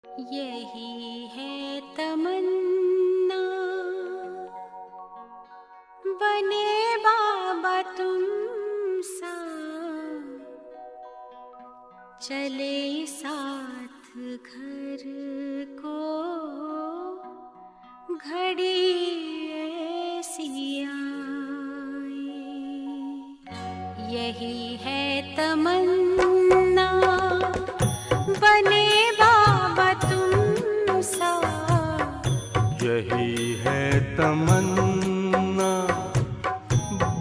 यही है तमन्ना, बने बाबा तुम सा, चले साथ घर को घड़ी ऐसी आए। यही है तमन्ना, बने बाबा तुम सा। यही है तमन्ना,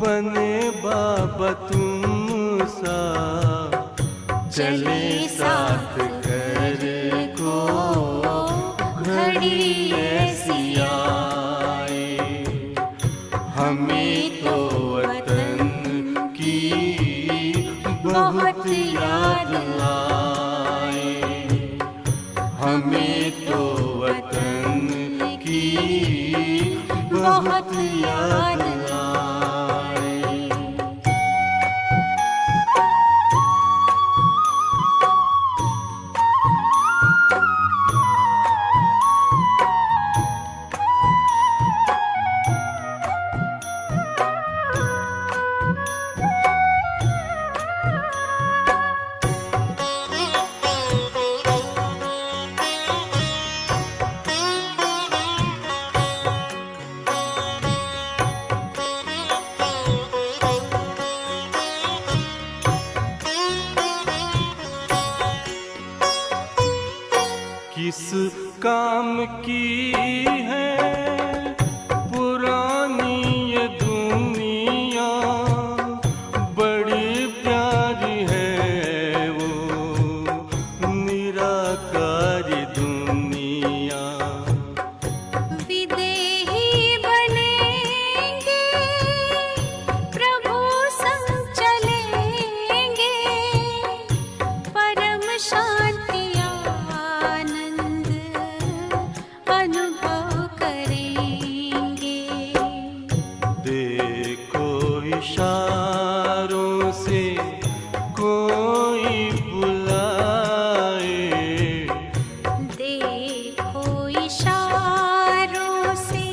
बने बाबा तुम सा, चले साथ घर को घड़ी ऐसी आए। हमें तो वतन की बहुत याद आए, हमें तो वतन की बहुत याद आए। किस काम की है पुरानी ये दुनिया, बड़ी प्यारी है वो निराकारी दुनिया। विदेही बनेंगे, प्रभु संग चलेंगे, परम शांति अनुभव करेंगे। देखो इशारों से कोई बुलाए, देखो इशारों से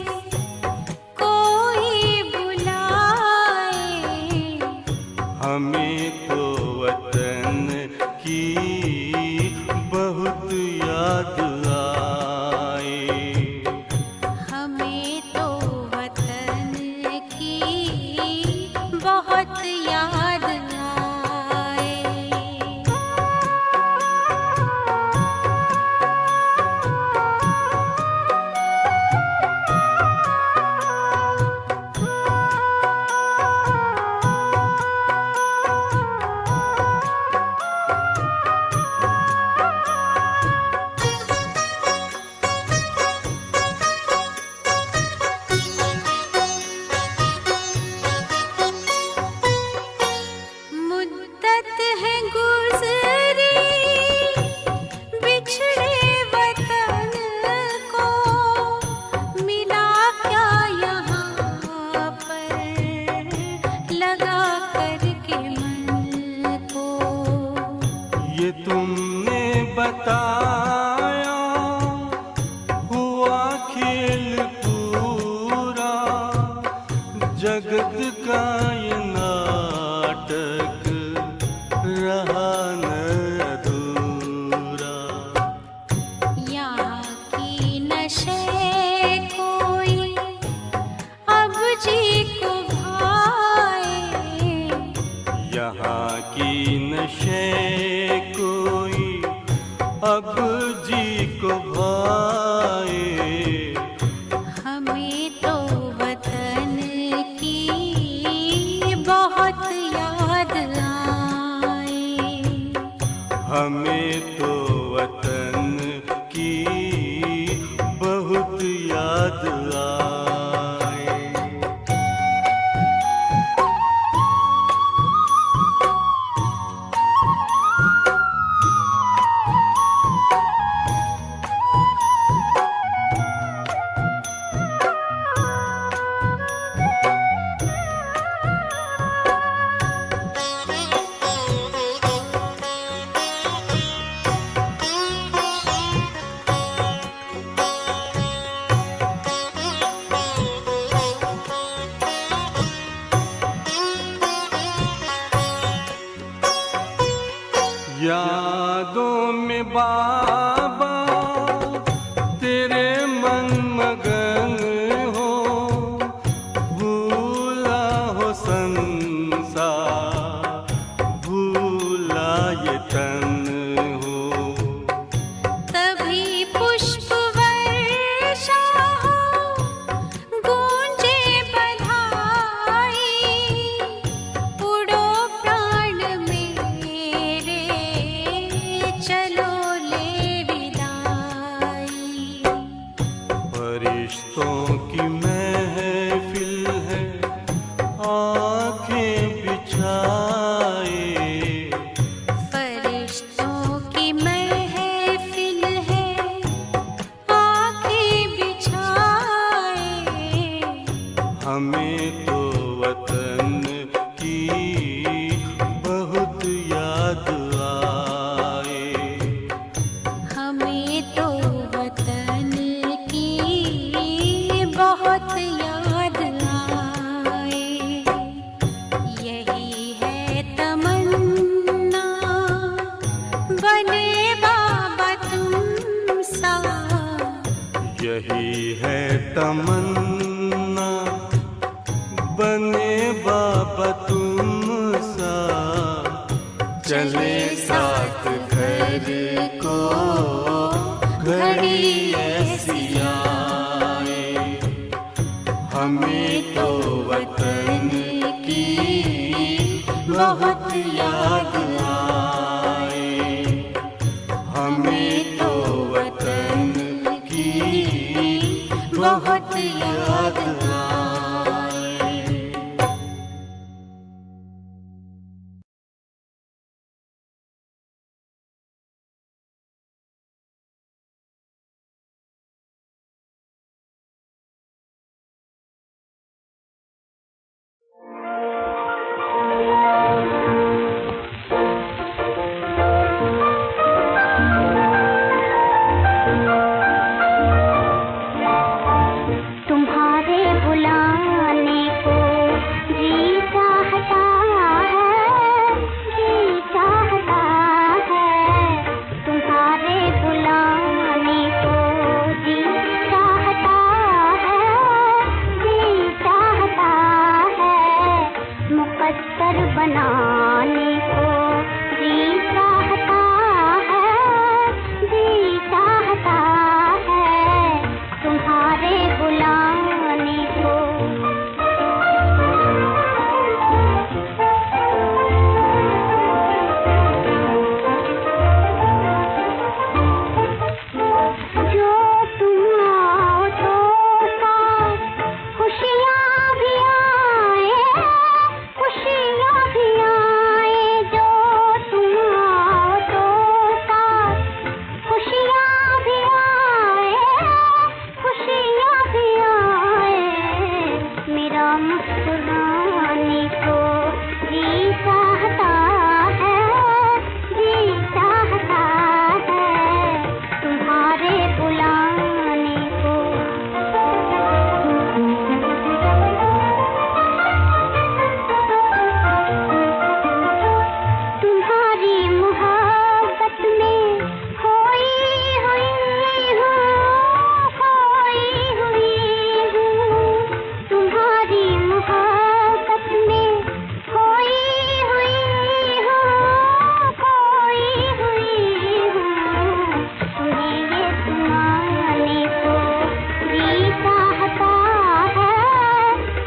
कोई बुलाए। हमें तो वतन की बहुत याद आए, हमें तो वतन की बहुत याद आए। मुद्दत है गुज़री बिछड़े वतन को, मिला क्या यहाँ पर लगा करके मन को। ये तुमने बताया हुआ खेल पूरा, जगत का ये नाटक रहा न अधूरा। यहाँ की नशे कोई अब जी को भाए, यहाँ की नशे कोई अब जी को भाए। हमें तो वतन की बहुत याद आए, हमें तो वतन की बहुत याद आए। यही है तमन्ना, बने बाबा तुम सा, चले साथ घर को घड़ी ऐसी आए। हमें तो वतन की बहुत याद आए, हमें तो वतन की बहुत याद आए। तुम्हारे बुलाने को जी चाहता है, जी चाहता है। तुम्हारे बुलाने को जी चाहता है, जी चाहता है। मुकद्दर बनाने को जी चाहता है, जी चाहता है। तुम्हारे बुलाने को जो तुम आओ तो साथ खुशियाँ भी आए, खुशियाँ भी आए। जो तुम आओ तो साथ खुशियाँ भी आए, खुशियाँ भी आए। मेरा मुस्कुराने को जी चाहता है, जी चाहता है। तुम्हारे बुलाने को तुम्हारी मोहब्बत में खोई हुई हूँ, खोई हुई हूँ। तुम्हारी मोहब्बत में खोई हुई हूँ, खोई हुई हूँ। तुम्हें ये सुनाने को जी चाहता है,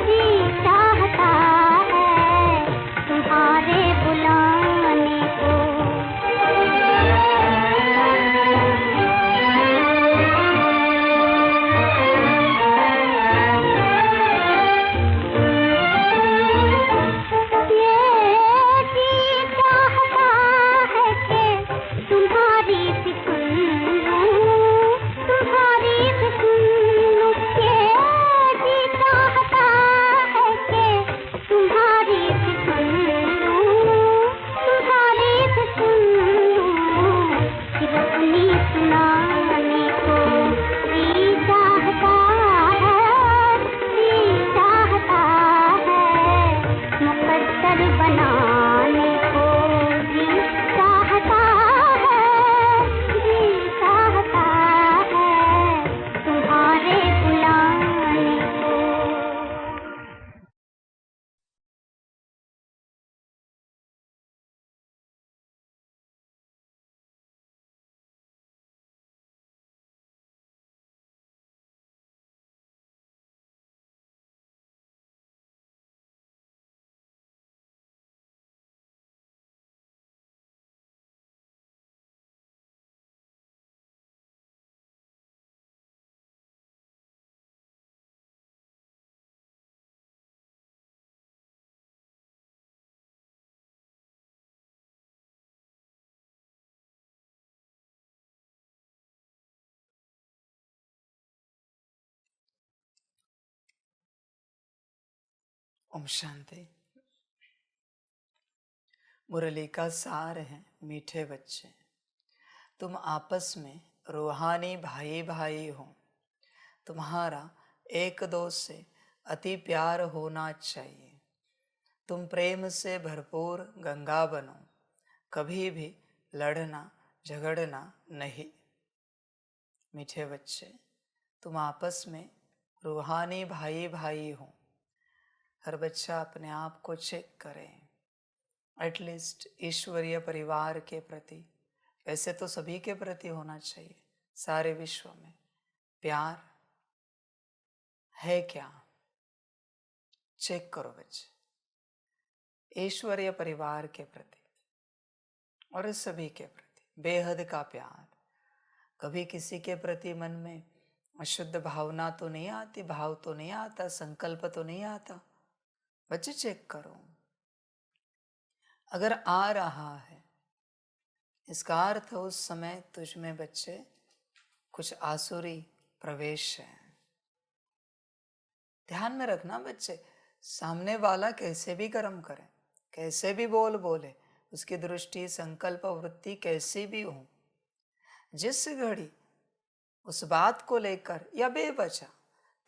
जी चाहता है। तुम्हारे बुलाने को ये जी चाहता है कि तुम्हारी भी सुन लूं, तुम्हारी भी सुन लूं। ये जी चाहता है कि तुम्हारी भी सुन लूं, तुम्हारी भी सुन लूं। फिर अपनी सुनाने को जी चाहता है, जी चाहता है। मुकद्दर बनाने को जी चाहता है, जी चाहता है। तुम्हारे बुलाने को ओम शांति। मुरली का सार है मीठे बच्चे, तुम आपस में रूहानी भाई भाई हो। तुम्हारा एक दो से अति प्यार होना चाहिए। तुम प्रेम से भरपूर गंगा बनो, कभी भी लड़ना झगड़ना नहीं। मीठे बच्चे, तुम आपस में रूहानी भाई भाई हो। हर बच्चा अपने आप को चेक करे, एटलीस्ट ईश्वरीय परिवार के प्रति, वैसे तो सभी के प्रति होना चाहिए, सारे विश्व में प्यार है क्या? चेक करो बच्चे, ईश्वरीय परिवार के प्रति और इस सभी के प्रति बेहद का प्यार। कभी किसी के प्रति मन में अशुद्ध भावना तो नहीं आती, भाव तो नहीं आता, संकल्प तो नहीं आता? बच्चे चेक करो। अगर आ रहा है, इसका अर्थ उस समय तुझ में बच्चे कुछ आसुरी प्रवेश है। ध्यान में रखना बच्चे, सामने वाला कैसे भी कर्म करे, कैसे भी बोले, उसकी दृष्टि संकल्प वृत्ति कैसी भी हो, जिस घड़ी उस बात को लेकर या बेवजह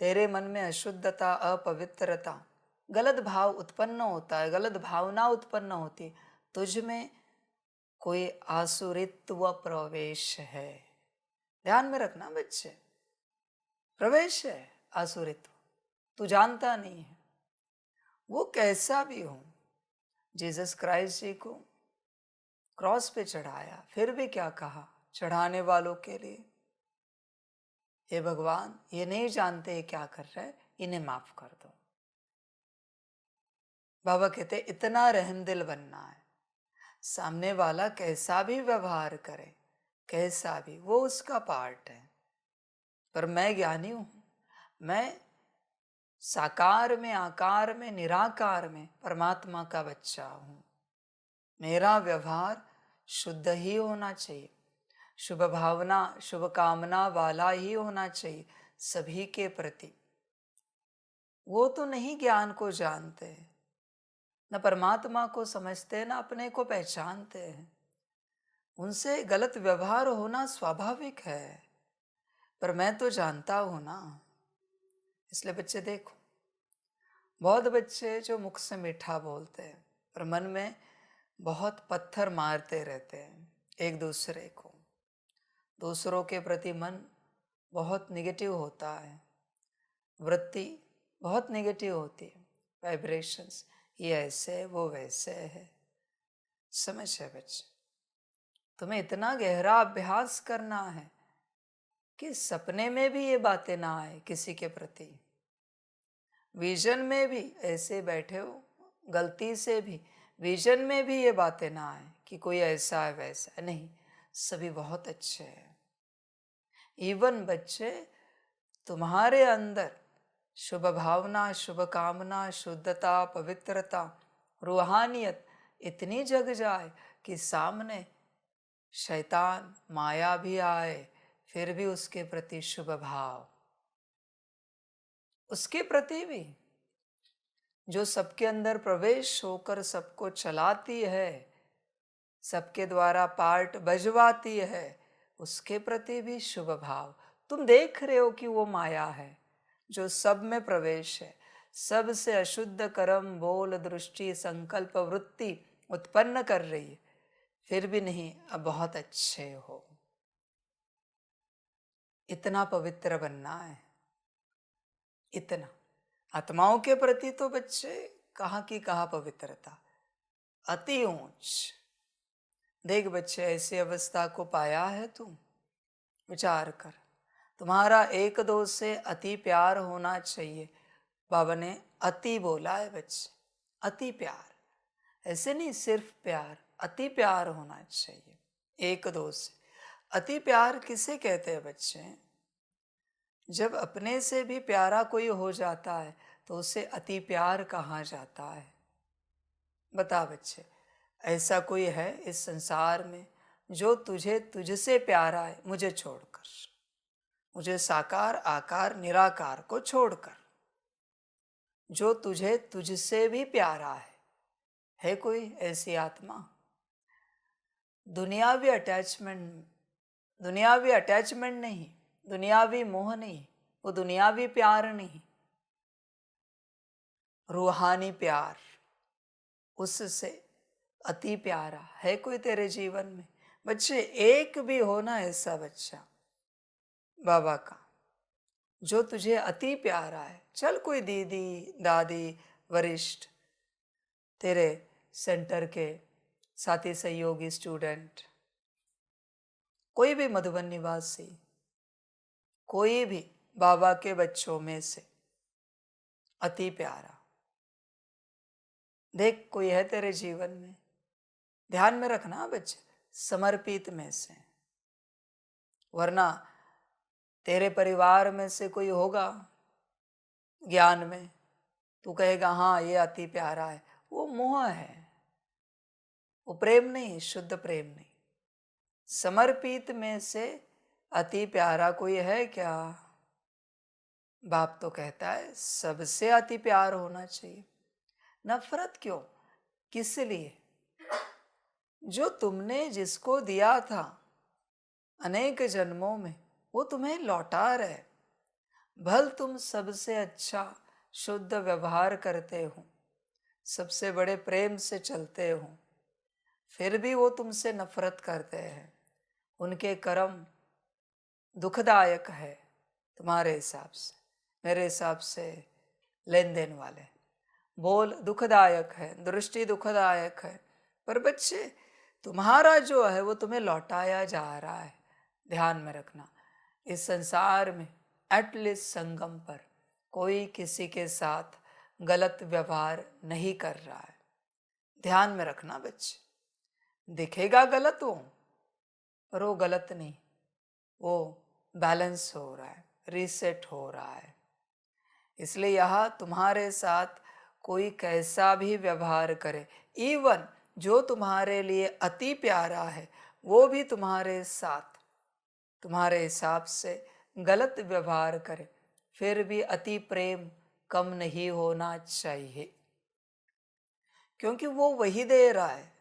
तेरे मन में अशुद्धता, अपवित्रता, गलत भाव उत्पन्न होता है, गलत भावना उत्पन्न होती, तुझ में कोई आसुरित्व प्रवेश है। ध्यान में रखना बच्चे, प्रवेश है आसुरित्व, तू जानता नहीं है। वो कैसा भी हो, जीसस क्राइस्ट जी को क्रॉस पे चढ़ाया, फिर भी क्या कहा चढ़ाने वालों के लिए? हे भगवान, ये नहीं जानते ये क्या कर रहे, इन्हें माफ कर दो। बाबा कहते इतना रहमदिल बनना है, सामने वाला कैसा भी व्यवहार करे, कैसा भी, वो उसका पार्ट है। पर मैं ज्ञानी हूं, मैं साकार में, आकार में, निराकार में परमात्मा का बच्चा हूं। मेरा व्यवहार शुद्ध ही होना चाहिए, शुभ भावना, शुभ कामना वाला ही होना चाहिए सभी के प्रति। वो तो नहीं ज्ञान को जानते, न परमात्मा को समझते, न अपने को पहचानते हैं। उनसे गलत व्यवहार होना स्वाभाविक है, पर मैं तो जानता हूं ना। इसलिए बच्चे देखो, बहुत बच्चे जो मुख से मीठा बोलते हैं पर मन में बहुत पत्थर मारते रहते हैं एक दूसरे को, दूसरों के प्रति मन बहुत निगेटिव होता है, वृत्ति बहुत निगेटिव होती है, वाइब्रेशंस, ये ऐसे है, वो वैसे है। समझ है बच्चे, तुम्हें इतना गहरा अभ्यास करना है कि सपने में भी ये बातें ना आए किसी के प्रति, विजन में भी ऐसे बैठे हो, गलती से भी विजन में भी ये बातें ना आए कि कोई ऐसा है वैसा है, नहीं, सभी बहुत अच्छे हैं। इवन बच्चे, तुम्हारे अंदर शुभ भावना, शुभ कामना, शुद्धता, पवित्रता, रूहानियत इतनी जग जाए कि सामने शैतान, माया भी आए, फिर भी उसके प्रति शुभ भाव, उसके प्रति भी जो सबके अंदर प्रवेश होकर सबको चलाती है, सबके द्वारा पार्ट बजवाती है, उसके प्रति भी शुभ भाव। तुम देख रहे हो कि वो माया है जो सब में प्रवेश है, सबसे अशुद्ध कर्म, बोल, दृष्टि, संकल्प, वृत्ति उत्पन्न कर रही है, फिर भी नहीं, अब बहुत अच्छे हो। इतना पवित्र बनना है, इतना। आत्माओं के प्रति तो बच्चे कहाँ की कहाँ पवित्रता, अति ऊंच। देख बच्चे, ऐसी अवस्था को पाया है तुम, विचार कर। तुम्हारा एक दो से अति प्यार होना चाहिए। बाबा ने अति बोला है बच्चे, अति प्यार, ऐसे नहीं सिर्फ प्यार, अति प्यार होना चाहिए एक दो से। अति प्यार किसे कहते हैं बच्चे? जब अपने से भी प्यारा कोई हो जाता है तो उसे अति प्यार कहा जाता है। बता बच्चे, ऐसा कोई है इस संसार में जो तुझसे प्यारा है, मुझे छोड़कर, मुझे साकार, आकार, निराकार को छोड़कर, जो तुझसे भी प्यारा है कोई ऐसी आत्मा? दुनियावी अटैचमेंट नहीं, दुनियावी मोह नहीं, वो दुनियावी प्यार नहीं, रूहानी प्यार, उससे अति प्यारा है कोई तेरे जीवन में? बच्चे, एक भी होना ऐसा बच्चा बाबा का, जो तुझे अति प्यारा है। चल कोई दीदी, दादी, वरिष्ठ, तेरे सेंटर के साथी, सहयोगी, स्टूडेंट, कोई भी मधुबन निवासी, कोई भी बाबा के बच्चों में से अति प्यारा, देख कोई है तेरे जीवन में, ध्यान में रखना बच्चे, समर्पित में से। वरना तेरे परिवार में से कोई होगा ज्ञान में, तू कहेगा हाँ ये अति प्यारा है, वो मोह है, वो प्रेम नहीं, शुद्ध प्रेम नहीं। समर्पित में से अति प्यारा कोई है क्या? बाप तो कहता है सबसे अति प्यार होना चाहिए। नफरत क्यों? किस लिए? जो तुमने जिसको दिया था अनेक जन्मों में, वो तुम्हें लौटा रहे। भल तुम सबसे अच्छा शुद्ध व्यवहार करते हो, सबसे बड़े प्रेम से चलते हो, फिर भी वो तुमसे नफरत करते हैं। उनके कर्म दुखदायक है तुम्हारे हिसाब से, मेरे हिसाब से लेन देन वाले। बोल दुखदायक है, दृष्टि दुखदायक है, पर बच्चे तुम्हारा जो है वो तुम्हें लौटाया जा रहा है। ध्यान में रखना, इस संसार में एटलीस्ट संगम पर कोई किसी के साथ गलत व्यवहार नहीं कर रहा है। ध्यान में रखना बच्चे, दिखेगा गलत वो, पर वो गलत नहीं, वो बैलेंस हो रहा है, रीसेट हो रहा है। इसलिए यहाँ तुम्हारे साथ कोई कैसा भी व्यवहार करे, इवन जो तुम्हारे लिए अति प्यारा है, वो भी तुम्हारे साथ तुम्हारे हिसाब से गलत व्यवहार करे, फिर भी अति प्रेम कम नहीं होना चाहिए, क्योंकि वो वही दे रहा है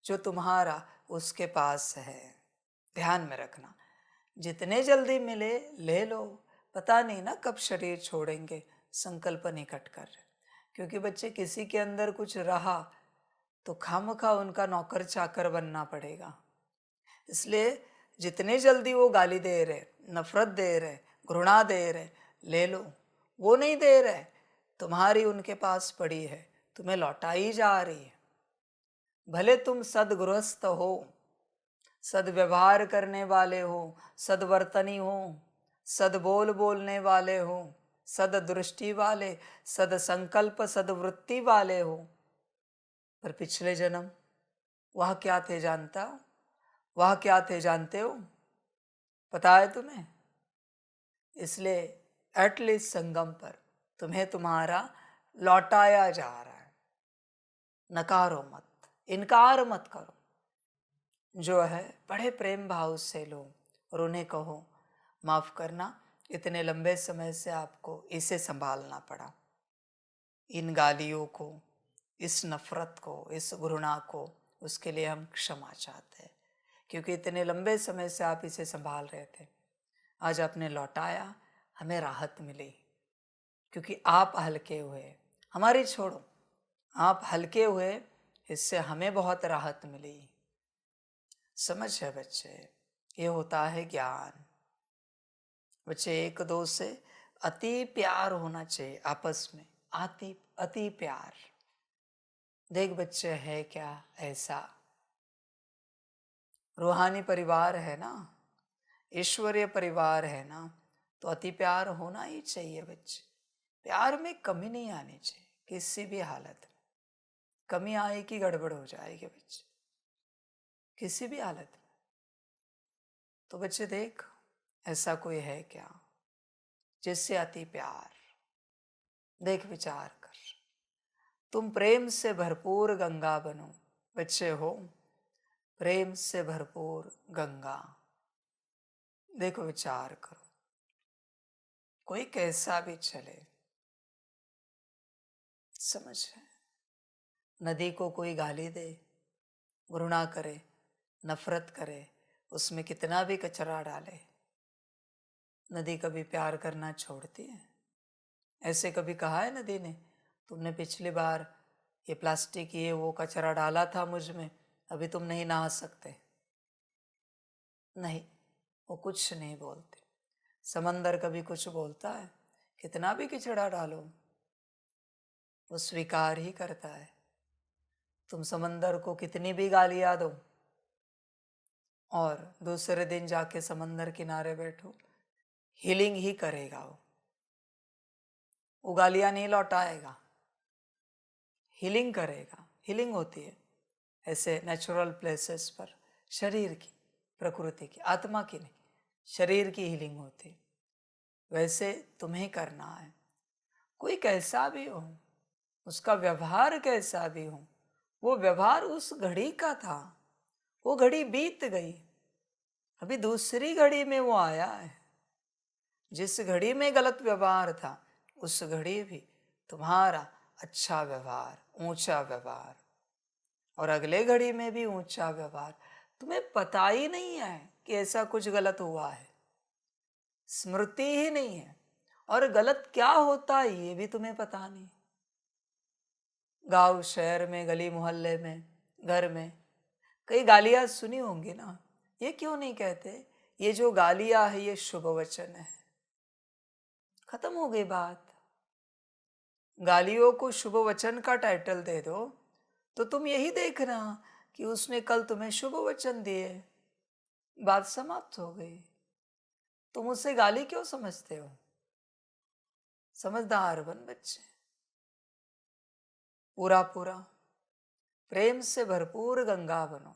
जो तुम्हारा उसके पास है। ध्यान में रखना, जितने जल्दी मिले ले लो, पता नहीं ना कब शरीर छोड़ेंगे, संकल्प निकट कर। क्योंकि बच्चे किसी के अंदर कुछ रहा तो खामखा उनका नौकर चाकर बनना पड़ेगा। इसलिए जितने जल्दी वो गाली दे रहे, नफरत दे रहे, घृणा दे रहे, ले लो। वो नहीं दे रहे, तुम्हारी उनके पास पड़ी है, तुम्हें लौटाई जा रही है। भले तुम सदगृहस्थ हो, सदव्यवहार करने वाले हो, सदवर्तनी हो, सदबोल बोलने वाले हो, सददृष्टि वाले, सदसंकल्प सदवृत्ति वाले हो, पर पिछले जन्म वह क्या थे जानता हो? वह क्या थे जानते हो? पता है तुम्हें? इसलिए एटलीस्ट संगम पर तुम्हें तुम्हारा लौटाया जा रहा है। नकारो मत, इनकार मत करो, जो है बड़े प्रेम भाव से लो और उन्हें कहो माफ करना, इतने लंबे समय से आपको इसे संभालना पड़ा, इन गालियों को, इस नफरत को, इस घृणा को, उसके लिए हम क्षमा चाहते हैं, क्योंकि इतने लंबे समय से आप इसे संभाल रहे थे। आज आपने लौटाया, हमें राहत मिली, क्योंकि आप हल्के हुए, हमारी छोड़ो, आप हल्के हुए, इससे हमें बहुत राहत मिली। समझ है बच्चे, ये होता है ज्ञान। बच्चे एक दो से अति प्यार होना चाहिए आपस में, अति प्यार। देख बच्चे है क्या ऐसा रूहानी परिवार है ना, ईश्वरीय परिवार है ना, तो अति प्यार होना ही चाहिए बच्चे। प्यार में कमी नहीं आनी चाहिए, किसी भी हालत में। कमी आएगी गड़बड़ हो जाएगी बच्चे, किसी भी हालत में। तो बच्चे देख, ऐसा कोई है क्या जिससे अति प्यार? देख विचार कर, तुम प्रेम से भरपूर गंगा बनो। बच्चे हो, प्रेम से भरपूर गंगा। देखो विचार करो, कोई कैसा भी चले, समझ है, नदी को कोई गाली दे, घृणा करे, नफरत करे, उसमें कितना भी कचरा डाले, नदी कभी प्यार करना छोड़ती है? ऐसे कभी कहा है नदी ने, तुमने पिछली बार ये प्लास्टिक ये वो कचरा डाला था मुझ में, अभी तुम नहीं नहा सकते? नहीं, वो कुछ नहीं बोलते। समंदर कभी कुछ बोलता है? कितना भी किचड़ा डालो वो स्वीकार ही करता है। तुम समंदर को कितनी भी गालियां दो और दूसरे दिन जाके समंदर किनारे बैठो, हीलिंग ही करेगा वो गालियां नहीं लौटाएगा, हीलिंग करेगा। हीलिंग होती है ऐसे नेचुरल प्लेसेस पर, शरीर की, प्रकृति की, आत्मा की नहीं, शरीर की हीलिंग होती है। वैसे तुम्हें करना है। कोई कैसा भी हो, उसका व्यवहार कैसा भी हो, वो व्यवहार उस घड़ी का था, वो घड़ी बीत गई, अभी दूसरी घड़ी में वो आया है। जिस घड़ी में गलत व्यवहार था उस घड़ी भी तुम्हारा अच्छा व्यवहार, ऊंचा व्यवहार, और अगले घड़ी में भी ऊंचा व्यवहार। तुम्हें पता ही नहीं है कि ऐसा कुछ गलत हुआ है, स्मृति ही नहीं है, और गलत क्या होता है ये भी तुम्हें पता नहीं। गांव शहर में, गली मोहल्ले में, घर में कई गालियां सुनी होंगी ना। ये क्यों नहीं कहते ये जो गालियां है ये शुभ वचन है? खत्म हो गई बात। गालियों को शुभ वचन का टाइटल दे दो तो तुम यही देखना कि उसने कल तुम्हें शुभ वचन दिए, बात समाप्त हो गई। तुम उसे गाली क्यों समझते हो? समझदार बन बच्चे, पूरा पूरा प्रेम से भरपूर गंगा बनो।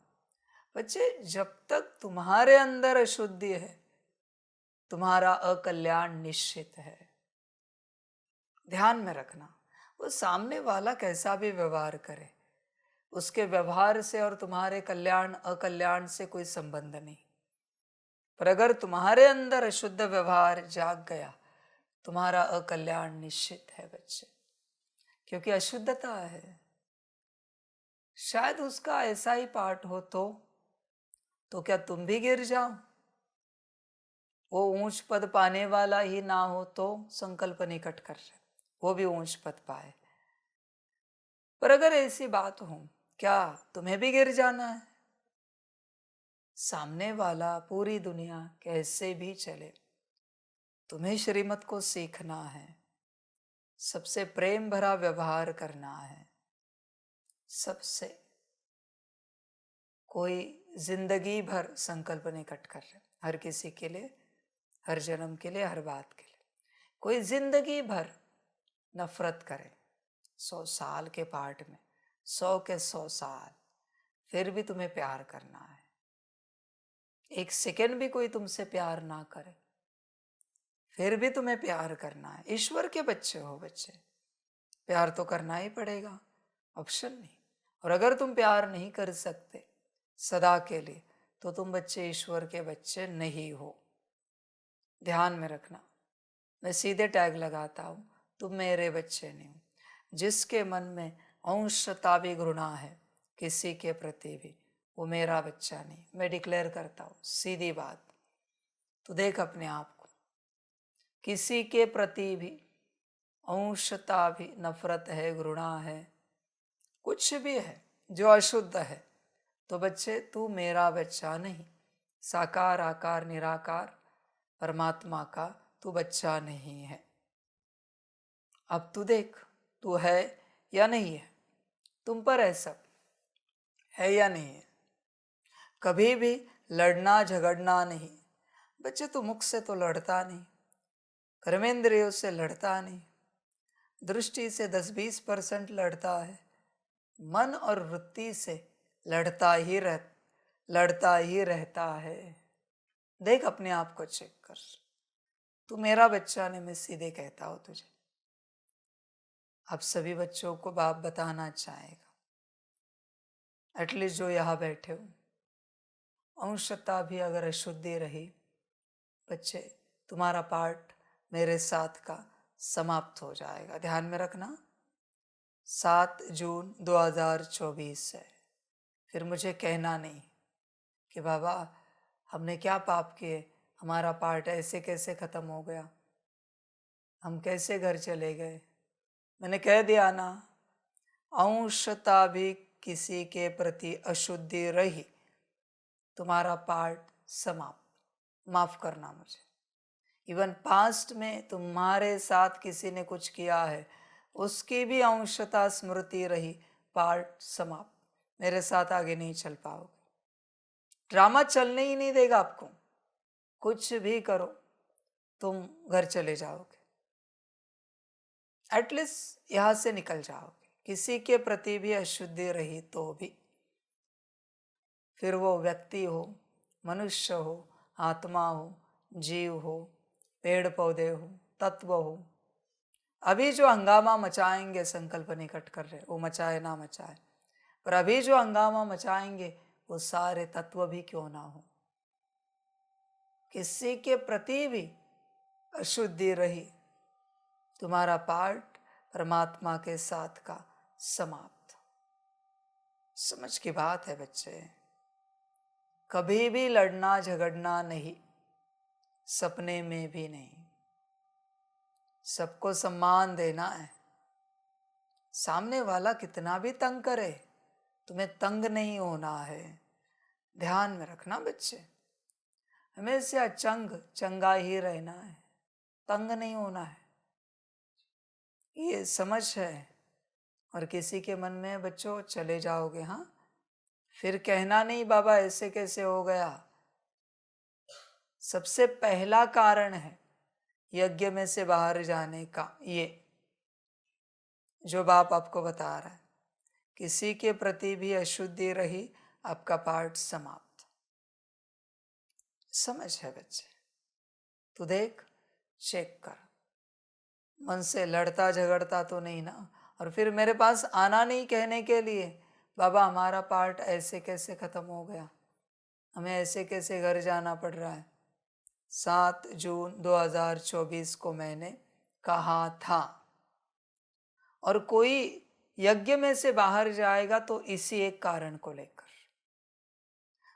बच्चे, जब तक तुम्हारे अंदर अशुद्धि है तुम्हारा अकल्याण निश्चित है। ध्यान में रखना, वो सामने वाला कैसा भी व्यवहार करे, उसके व्यवहार से और तुम्हारे कल्याण अकल्याण से कोई संबंध नहीं। पर अगर तुम्हारे अंदर अशुद्ध व्यवहार जाग गया तुम्हारा अकल्याण निश्चित है बच्चे, क्योंकि अशुद्धता है। शायद उसका ऐसा ही पाठ हो तो क्या तुम भी गिर जाओ? वो ऊंच पद पाने वाला ही ना हो तो संकल्प निकट कर रहे, वो भी ऊंच पद पाए। पर अगर ऐसी बात हो, क्या तुम्हें भी गिर जाना है? सामने वाला, पूरी दुनिया कैसे भी चले, तुम्हें श्रीमत को सीखना है, सबसे प्रेम भरा व्यवहार करना है, सबसे। कोई जिंदगी भर संकल्प निकट कर रहे, हर किसी के लिए, हर जन्म के लिए, हर बात के लिए। कोई जिंदगी भर नफरत करे, 100 साल के पाठ में 100 के 100 साल, फिर भी तुम्हें प्यार करना है। एक सेकंड भी कोई तुमसे प्यार ना करे, फिर भी तुम्हें प्यार करना है। ईश्वर के बच्चे हो बच्चे, प्यार तो करना ही पड़ेगा, ऑप्शन नहीं। और अगर तुम प्यार नहीं कर सकते सदा के लिए तो तुम बच्चे ईश्वर के बच्चे नहीं हो। ध्यान में रखना, मैं सीधे टैग लगाता हूं, तुम मेरे बच्चे नहीं हो। जिसके मन में अंशता भी घृणा है किसी के प्रति भी, वो मेरा बच्चा नहीं। मैं डिक्लेयर करता हूं, सीधी बात। तो देख अपने आप को, किसी के प्रति भी अंशता भी, नफरत है, घृणा है, कुछ भी है जो अशुद्ध है, तो बच्चे तू मेरा बच्चा नहीं। साकार आकार निराकार परमात्मा का तू बच्चा नहीं है। अब तू देख, तू है या नहीं है, तुम पर है सब, है या नहीं है। कभी भी लड़ना झगड़ना नहीं। बच्चे तू मुख से तो लड़ता नहीं, कर्मेंद्रियों से लड़ता नहीं, दृष्टि से 10-20% लड़ता है, मन और वृत्ति से लड़ता ही रहता है। देख अपने आप को चेक कर, तू मेरा बच्चा नहीं, मैं सीधे कहता हूं तुझे। अब सभी बच्चों को बाप बताना चाहेगा, एटलीस्ट जो यहाँ बैठे हो, अंशता भी अगर अशुद्धि रही, बच्चे तुम्हारा पार्ट मेरे साथ का समाप्त हो जाएगा। ध्यान में रखना, 7 जून 2024 है। फिर मुझे कहना नहीं कि बाबा हमने क्या पाप किए, हमारा पार्ट ऐसे कैसे खत्म हो गया, हम कैसे घर चले गए। मैंने कह दिया ना, अंशता भी किसी के प्रति अशुद्धि रही, तुम्हारा पार्ट समाप्त। माफ करना मुझे, इवन पास्ट में तुम्हारे साथ किसी ने कुछ किया है, उसकी भी अंशतः स्मृति रही, पार्ट समाप्त। मेरे साथ आगे नहीं चल पाओगे, ड्रामा चलने ही नहीं देगा आपको। कुछ भी करो तुम घर चले जाओगे, एटलीस्ट यहां से निकल जाओगे। किसी के प्रति भी अशुद्धि रही तो भी, फिर वो व्यक्ति हो, मनुष्य हो, आत्मा हो, जीव हो, पेड़ पौधे हो, तत्व हो। अभी जो हंगामा मचाएंगे, संकल्प निकट कर रहे, वो मचाए ना मचाए, पर अभी जो हंगामा मचाएंगे वो सारे तत्व भी क्यों ना हो, किसी के प्रति भी अशुद्धि रही, तुम्हारा पार्ट परमात्मा के साथ का समाप्त। समझ की बात है बच्चे, कभी भी लड़ना झगड़ना नहीं, सपने में भी नहीं। सबको सम्मान देना है। सामने वाला कितना भी तंग करे, तुम्हें तंग नहीं होना है। ध्यान में रखना बच्चे, हमेशा चंगा ही रहना है, तंग नहीं होना है। ये समझ है। और किसी के मन में बच्चों चले जाओगे, हाँ, फिर कहना नहीं बाबा ऐसे कैसे हो गया। सबसे पहला कारण है यज्ञ में से बाहर जाने का, ये जो बाप आपको बता रहा है। किसी के प्रति भी अशुद्धि रही, आपका पार्ट समाप्त। समझ है बच्चे, तू देख, चेक कर, मन से लड़ता झगड़ता तो नहीं ना। और फिर मेरे पास आना नहीं कहने के लिए, बाबा हमारा पार्ट ऐसे कैसे खत्म हो गया, हमें ऐसे कैसे घर जाना पड़ रहा है। 7 जून 2024 को मैंने कहा था। और कोई यज्ञ में से बाहर जाएगा तो इसी एक कारण को लेकर,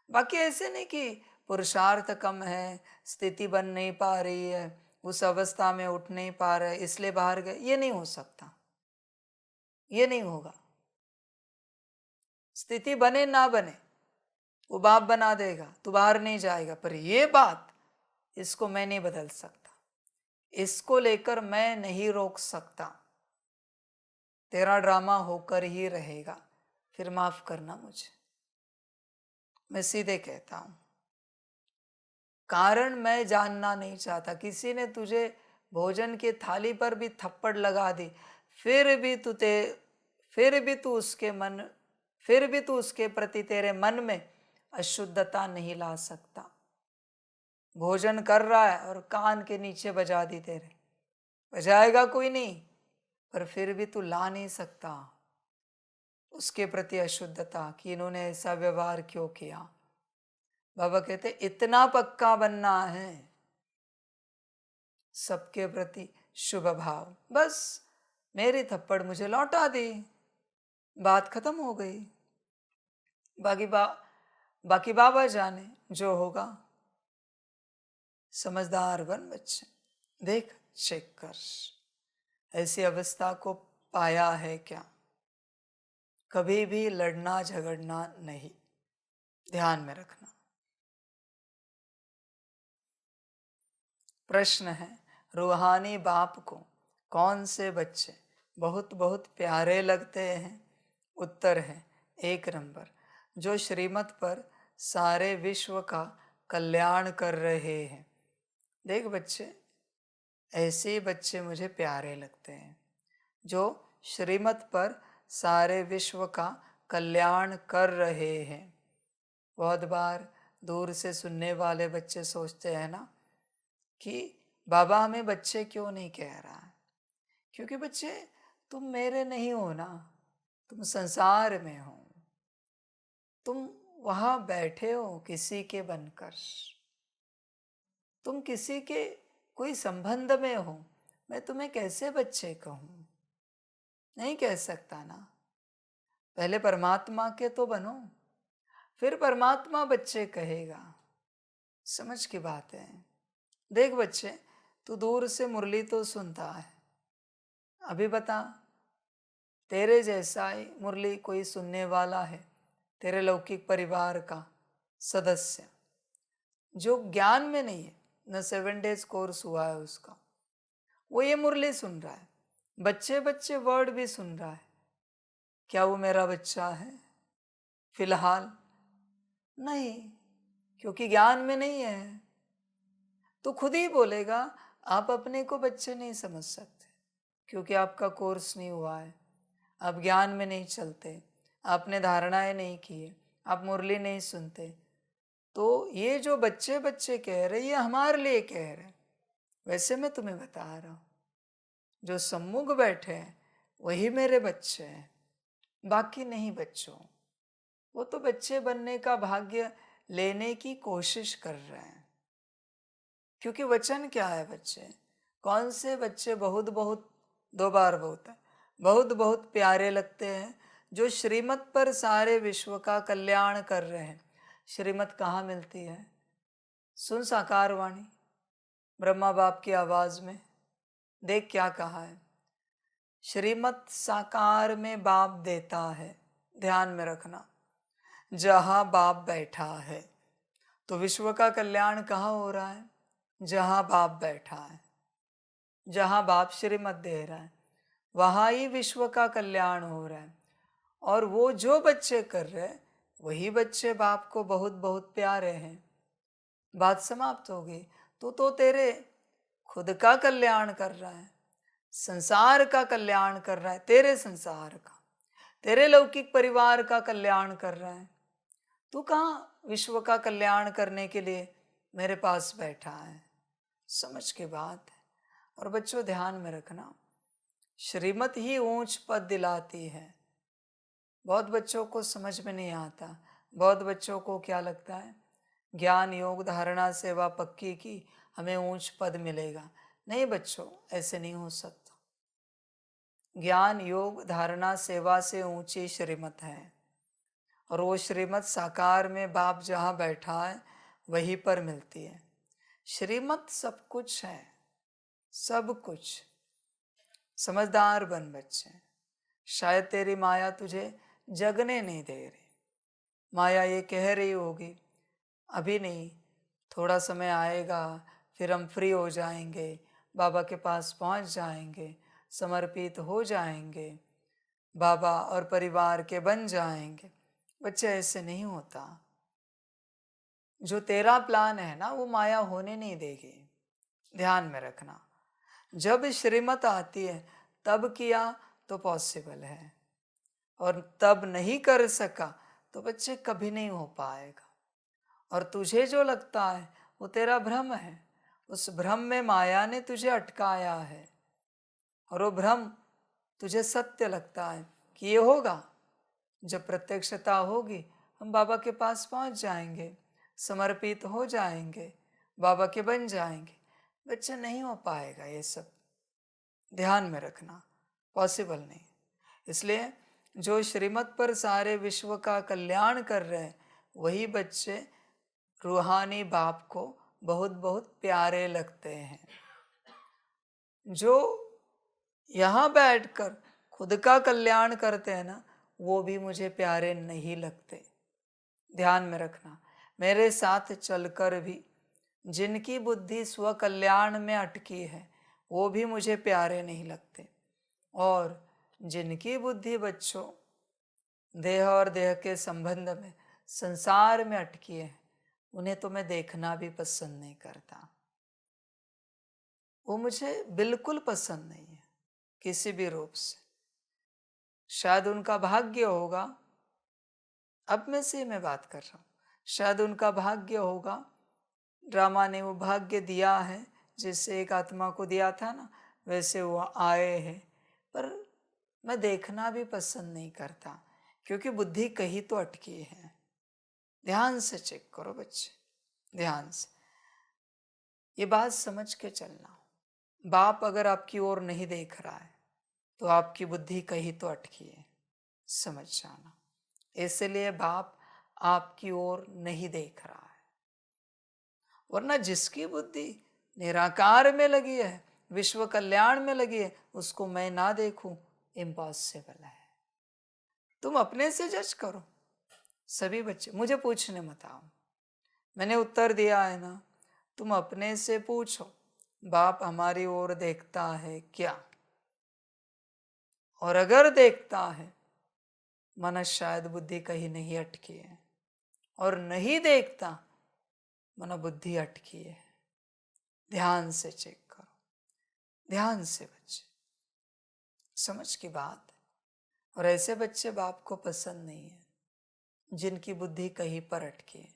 बाकी ऐसे नहीं कि पुरुषार्थ कम है, स्थिति बन नहीं पा रही है, उस अवस्था में उठ नहीं पा रहे इसलिए बाहर गए। ये नहीं हो सकता, ये नहीं होगा। स्थिति बने ना बने, वो बाप बना देगा, तू बाहर नहीं जाएगा। पर ये बात, इसको मैं नहीं बदल सकता, इसको लेकर मैं नहीं रोक सकता। तेरा ड्रामा होकर ही रहेगा, फिर माफ करना मुझे। मैं सीधे कहता हूं, कारण मैं जानना नहीं चाहता। किसी ने तुझे भोजन की थाली पर भी थप्पड़ लगा दी, फिर भी तू उसके प्रति तेरे मन में अशुद्धता नहीं ला सकता। भोजन कर रहा है और कान के नीचे बजा दी, तेरे बजाएगा कोई नहीं, पर फिर भी तू ला नहीं सकता उसके प्रति अशुद्धता कि इन्होंने ऐसा व्यवहार क्यों किया। बाबा कहते इतना पक्का बनना है सबके प्रति शुभ भाव। बस मेरी थप्पड़ मुझे लौटा दी, बात खत्म हो गई। बाकी बाबा जाने जो होगा। समझदार बन बच्चे, देख, चेक कर, ऐसी अवस्था को पाया है क्या। कभी भी लड़ना झगड़ना नहीं, ध्यान में रखना। प्रश्न है, रूहानी बाप को कौन से बच्चे बहुत बहुत प्यारे लगते हैं। उत्तर है 1 नंबर, जो श्रीमत पर सारे विश्व का कल्याण कर रहे हैं। देख बच्चे, ऐसे बच्चे मुझे प्यारे लगते हैं जो श्रीमत पर सारे विश्व का कल्याण कर रहे हैं। बहुत बार दूर से सुनने वाले बच्चे सोचते हैं ना कि बाबा हमें बच्चे क्यों नहीं कह रहा है। क्योंकि बच्चे, तुम मेरे नहीं हो ना, तुम संसार में हो, तुम वहां बैठे हो किसी के बनकर, तुम किसी के कोई संबंध में हो। मैं तुम्हें कैसे बच्चे कहूं, नहीं कह सकता ना। पहले परमात्मा के तो बनो, फिर परमात्मा बच्चे कहेगा। समझ की बात है। देख बच्चे, तू दूर से मुरली तो सुनता है, अभी बता, तेरे जैसा ही मुरली कोई सुनने वाला है, तेरे लौकिक परिवार का सदस्य, जो ज्ञान में नहीं है, न 7 डेज कोर्स हुआ है उसका, वो ये मुरली सुन रहा है, बच्चे बच्चे वर्ड भी सुन रहा है। क्या वो मेरा बच्चा है फिलहाल? नहीं, क्योंकि ज्ञान में नहीं है। तो खुद ही बोलेगा, आप अपने को बच्चे नहीं समझ सकते, क्योंकि आपका कोर्स नहीं हुआ है, आप ज्ञान में नहीं चलते, आपने धारणाएं नहीं की है, आप मुरली नहीं सुनते। तो ये जो बच्चे बच्चे कह रहे, ये हमारे लिए कह रहे। वैसे मैं तुम्हें बता रहा हूँ, जो सम्मुख बैठे हैं वही मेरे बच्चे हैं, बाकी नहीं बच्चों। वो तो बच्चे बनने का भाग्य लेने की कोशिश कर रहे हैं, क्योंकि वचन क्या है बच्चे? कौन से बच्चे बहुत बहुत, 2 बार बहुत है, बहुत बहुत प्यारे लगते हैं, जो श्रीमत पर सारे विश्व का कल्याण कर रहे हैं। श्रीमत कहाँ मिलती है? सुन साकार वाणी, ब्रह्मा बाप की आवाज में, देख क्या कहा है। श्रीमत साकार में बाप देता है, ध्यान में रखना, जहां बाप बैठा है। तो विश्व का कल्याण कहाँ हो रहा है? जहां बाप बैठा है, जहां बाप श्रीमत दे रहा है, वहां ही विश्व का कल्याण हो रहा है। और वो जो बच्चे कर रहे हैं, वही बच्चे बाप को बहुत बहुत प्यारे हैं। बात समाप्त हो गई। तो तेरे खुद का कल्याण कर रहा है, संसार का कल्याण कर रहा है, तेरे संसार का, तेरे लौकिक परिवार का कल्याण कर रहा है। तू कहाँ विश्व का कल्याण करने के लिए मेरे पास बैठा है? समझ के बात है। और बच्चों ध्यान में रखना, श्रीमत ही ऊंच पद दिलाती है। बहुत बच्चों को समझ में नहीं आता, बहुत बच्चों को क्या लगता है, ज्ञान योग धारणा सेवा पक्की की, हमें ऊंच पद मिलेगा। नहीं बच्चों, ऐसे नहीं हो सकता। ज्ञान योग धारणा सेवा से ऊंची श्रीमत है, और वो श्रीमत साकार में बाप जहाँ बैठा है वहीं पर मिलती है। श्रीमत सब कुछ है, सब कुछ। समझदार बन बच्चे, शायद तेरी माया तुझे जगने नहीं दे रही। माया ये कह रही होगी, अभी नहीं, थोड़ा समय आएगा, फिर हम फ्री हो जाएंगे, बाबा के पास पहुंच जाएंगे, समर्पित हो जाएंगे, बाबा और परिवार के बन जाएंगे। बच्चे ऐसे नहीं होता। जो तेरा प्लान है ना, वो माया होने नहीं देगी। ध्यान में रखना, जब श्रीमत आती है तब किया तो पॉसिबल है, और तब नहीं कर सका तो बच्चे कभी नहीं हो पाएगा। और तुझे जो लगता है वो तेरा भ्रम है, उस भ्रम में माया ने तुझे अटकाया है, और वो भ्रम तुझे सत्य लगता है कि ये होगा। जब प्रत्यक्षता होगी, हम बाबा के पास पहुंच जाएंगे, समर्पित हो जाएंगे, बाबा के बन जाएंगे। बच्चे नहीं हो पाएगा ये सब, ध्यान में रखना, पॉसिबल नहीं। इसलिए जो श्रीमत पर सारे विश्व का कल्याण कर रहे हैं, वही बच्चे रूहानी बाप को बहुत बहुत प्यारे लगते हैं। जो यहाँ बैठकर खुद का कल्याण करते हैं ना, वो भी मुझे प्यारे नहीं लगते। ध्यान में रखना, मेरे साथ चलकर भी जिनकी बुद्धि स्व कल्याण में अटकी है, वो भी मुझे प्यारे नहीं लगते। और जिनकी बुद्धि बच्चों देह और देह के संबंध में संसार में अटकी है, उन्हें तो मैं देखना भी पसंद नहीं करता। वो मुझे बिल्कुल पसंद नहीं है किसी भी रूप से। शायद उनका भाग्य होगा, अब में से मैं बात कर रहा हूँ, शायद उनका भाग्य होगा, ड्रामा ने वो भाग्य दिया है, जिससे एक आत्मा को दिया था ना, वैसे वो आए हैं। पर मैं देखना भी पसंद नहीं करता, क्योंकि बुद्धि कहीं तो अटकी है। ध्यान से चेक करो बच्चे, ध्यान से ये बात समझ के चलना। बाप अगर आपकी ओर नहीं देख रहा है तो आपकी बुद्धि कहीं तो अटकी है, समझ जाना। इसलिए बाप आपकी ओर नहीं देख रहा है। वरना जिसकी बुद्धि निराकार में लगी है, विश्व कल्याण में लगी है, उसको मैं ना देखूं, इम्पॉसिबल है। तुम अपने से जज करो। सभी बच्चे मुझे पूछने मत आओ, मैंने उत्तर दिया है ना, तुम अपने से पूछो, बाप हमारी ओर देखता है क्या? और अगर देखता है, मन शायद बुद्धि कहीं नहीं अटकी है, और नहीं देखता, मन बुद्धि अटकी है। ध्यान से चेक करो, ध्यान से बच्चे, समझ की बात है। और ऐसे बच्चे बाप को पसंद नहीं है जिनकी बुद्धि कहीं पर अटकी है।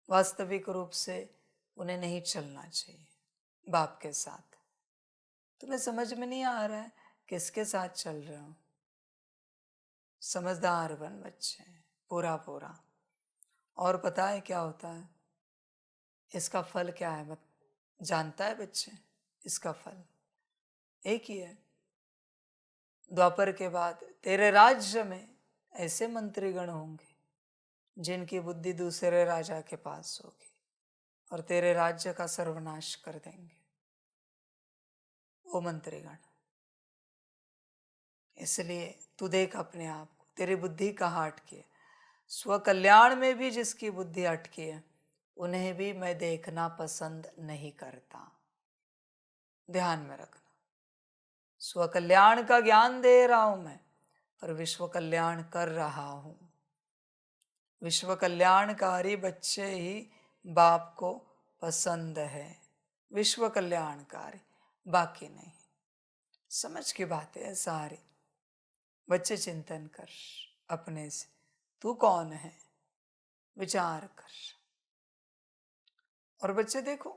वास्तविक रूप से उन्हें नहीं चलना चाहिए बाप के साथ। तुम्हें समझ में नहीं आ रहा है किसके साथ चल रहे हो? समझदार बन बच्चे, पूरा पूरा। और पता है क्या होता है इसका फल क्या है? जानता है बच्चे? इसका फल एक ही है। द्वापर के बाद तेरे राज्य में ऐसे मंत्रीगण होंगे जिनकी बुद्धि दूसरे राजा के पास होगी और तेरे राज्य का सर्वनाश कर देंगे वो मंत्रीगण। इसलिए तू देख अपने आप को, तेरी बुद्धि कहाँ अटकी है। स्व कल्याण में भी जिसकी बुद्धि अटकी है उन्हें भी मैं देखना पसंद नहीं करता। ध्यान में रखना, स्व कल्याण का ज्ञान दे रहा हूं मैं, पर विश्व कल्याण कर रहा हूं। विश्व कल्याणकारी बच्चे ही बाप को पसंद है, विश्व कल्याणकारी, बाकी नहीं। समझ की बातें है सारी। बच्चे चिंतन कर अपने से, तू कौन है, विचार कर। और बच्चे देखो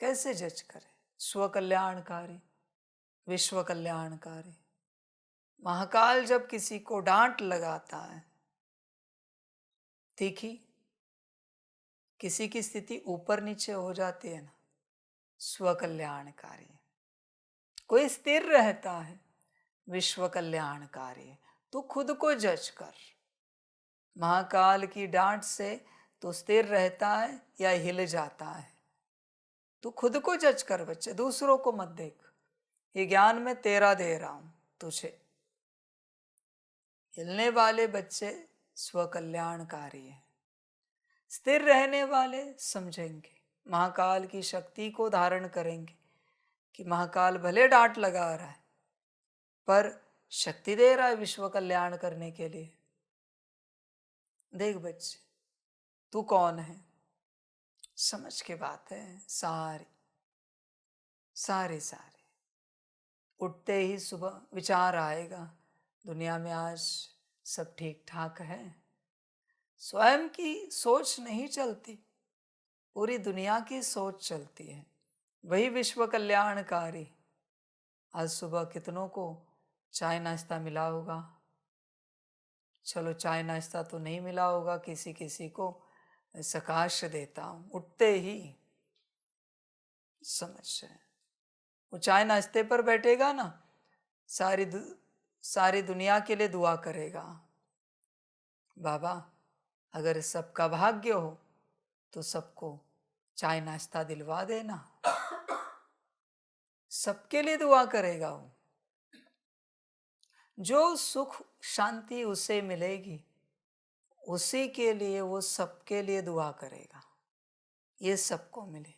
कैसे जज करे, स्व कल्याणकारी, विश्व कल्याणकारी। महाकाल जब किसी को डांट लगाता है, तीखी, किसी की स्थिति ऊपर नीचे हो जाती है ना, स्व कल्याणकारी। कोई स्थिर रहता है, विश्व कल्याणकारी। तू खुद को जज कर, महाकाल की डांट से तू स्थिर रहता है या हिल जाता है? तू खुद को जज कर बच्चे, दूसरों को मत देख। ये ज्ञान मैं तेरा दे रहा हूं तुझे। हिलने वाले बच्चे स्व कल्याणकारी है, स्थिर रहने वाले समझेंगे, महाकाल की शक्ति को धारण करेंगे कि महाकाल भले डांट लगा रहा है पर शक्ति दे रहा है विश्व कल्याण करने के लिए। देख बच्चे तू कौन है, समझ के बात है सारी सारी सारी। उठते ही सुबह विचार आएगा, दुनिया में आज सब ठीक ठाक है। स्वयं की सोच नहीं चलती, पूरी दुनिया की सोच चलती है। वही विश्व कल्याणकारी। आज सुबह कितनों को चाय नाश्ता मिला होगा? चलो चाय नाश्ता तो नहीं मिला होगा, किसी किसी को सकाश देता हूँ। उठते ही समझ रहे, वो चाय नाश्ते पर बैठेगा ना, सारी दुनिया के लिए दुआ करेगा, बाबा अगर सबका भाग्य हो तो सबको चाय नाश्ता दिलवा देना। सबके लिए दुआ करेगा वो। जो सुख शांति उसे मिलेगी उसी के लिए वो सबके लिए दुआ करेगा, ये सबको मिले।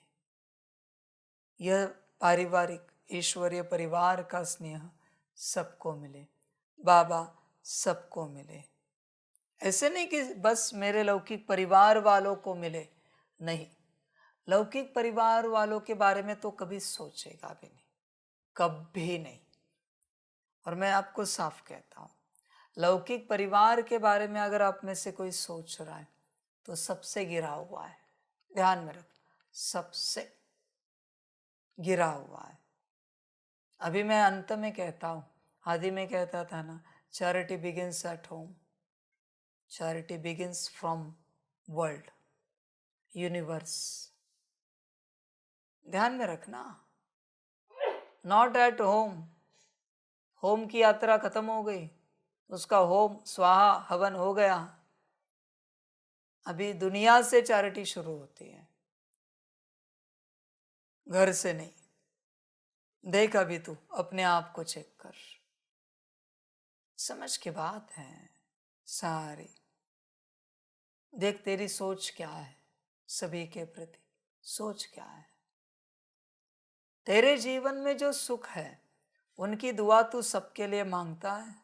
यह पारिवारिक ईश्वरीय परिवार का स्नेह सबको मिले, बाबा सबको मिले। ऐसे नहीं कि बस मेरे लौकिक परिवार वालों को मिले, नहीं, लौकिक परिवार वालों के बारे में तो कभी सोचेगा भी नहीं, कभी नहीं। और मैं आपको साफ कहता हूं, लौकिक परिवार के बारे में अगर आप में से कोई सोच रहा है तो सबसे गिरा हुआ है। ध्यान में रख, सबसे गिरा हुआ है। अभी मैं अंत में कहता हूं, आदि में कहता था ना, charity begins at home, charity begins from world, universe. ध्यान में रखना, नॉट एट होम। होम की यात्रा खत्म हो गई, उसका होम स्वाहा हवन हो गया। अभी दुनिया से चैरिटी शुरू होती है, घर से नहीं। देख अभी तू अपने आप को चेक कर, समझ के बात है सारी। देख तेरी सोच क्या है सभी के प्रति, सोच क्या है? तेरे जीवन में जो सुख है उनकी दुआ तू सबके लिए मांगता है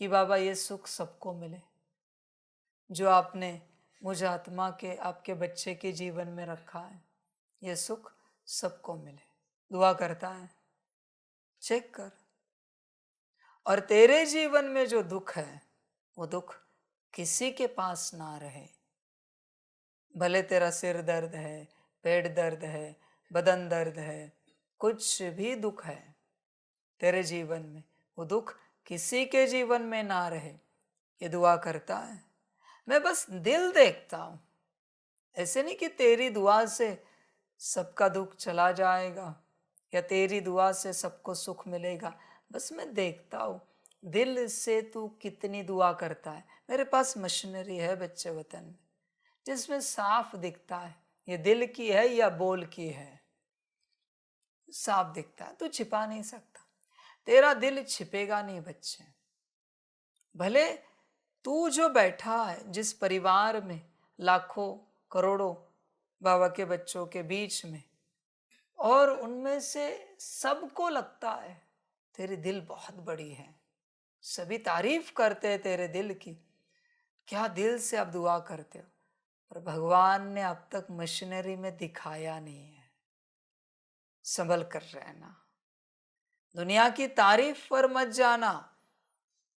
कि बाबा ये सुख सबको मिले जो आपने मुझ आत्मा के आपके बच्चे के जीवन में रखा है, ये सुख सबको मिले, दुआ करता है? चेक कर। और तेरे जीवन में जो दुख है वो दुख किसी के पास ना रहे। भले तेरा सिर दर्द है, पेट दर्द है, बदन दर्द है, कुछ भी दुख है तेरे जीवन में, वो दुख किसी के जीवन में ना रहे, ये दुआ करता है। मैं बस दिल देखता हूं, ऐसे नहीं कि तेरी दुआ से सबका दुख चला जाएगा या तेरी दुआ से सबको सुख मिलेगा। बस मैं देखता हूं दिल से तू कितनी दुआ करता है। मेरे पास मशीनरी है बच्चे वतन में जिसमें साफ दिखता है ये दिल की है या बोल की है, साफ दिखता है, तू छिपा नहीं सकता। तेरा दिल छिपेगा नहीं बच्चे। भले तू जो बैठा है जिस परिवार में लाखों करोड़ों बाबा के बच्चों के बीच में, और उनमें से सबको लगता है तेरी दिल बहुत बड़ी है, सभी तारीफ करते हैं तेरे दिल की, क्या दिल से आप दुआ करते हो, पर भगवान ने अब तक मशीनरी में दिखाया नहीं है। संभल कर रहना, दुनिया की तारीफ पर मत जाना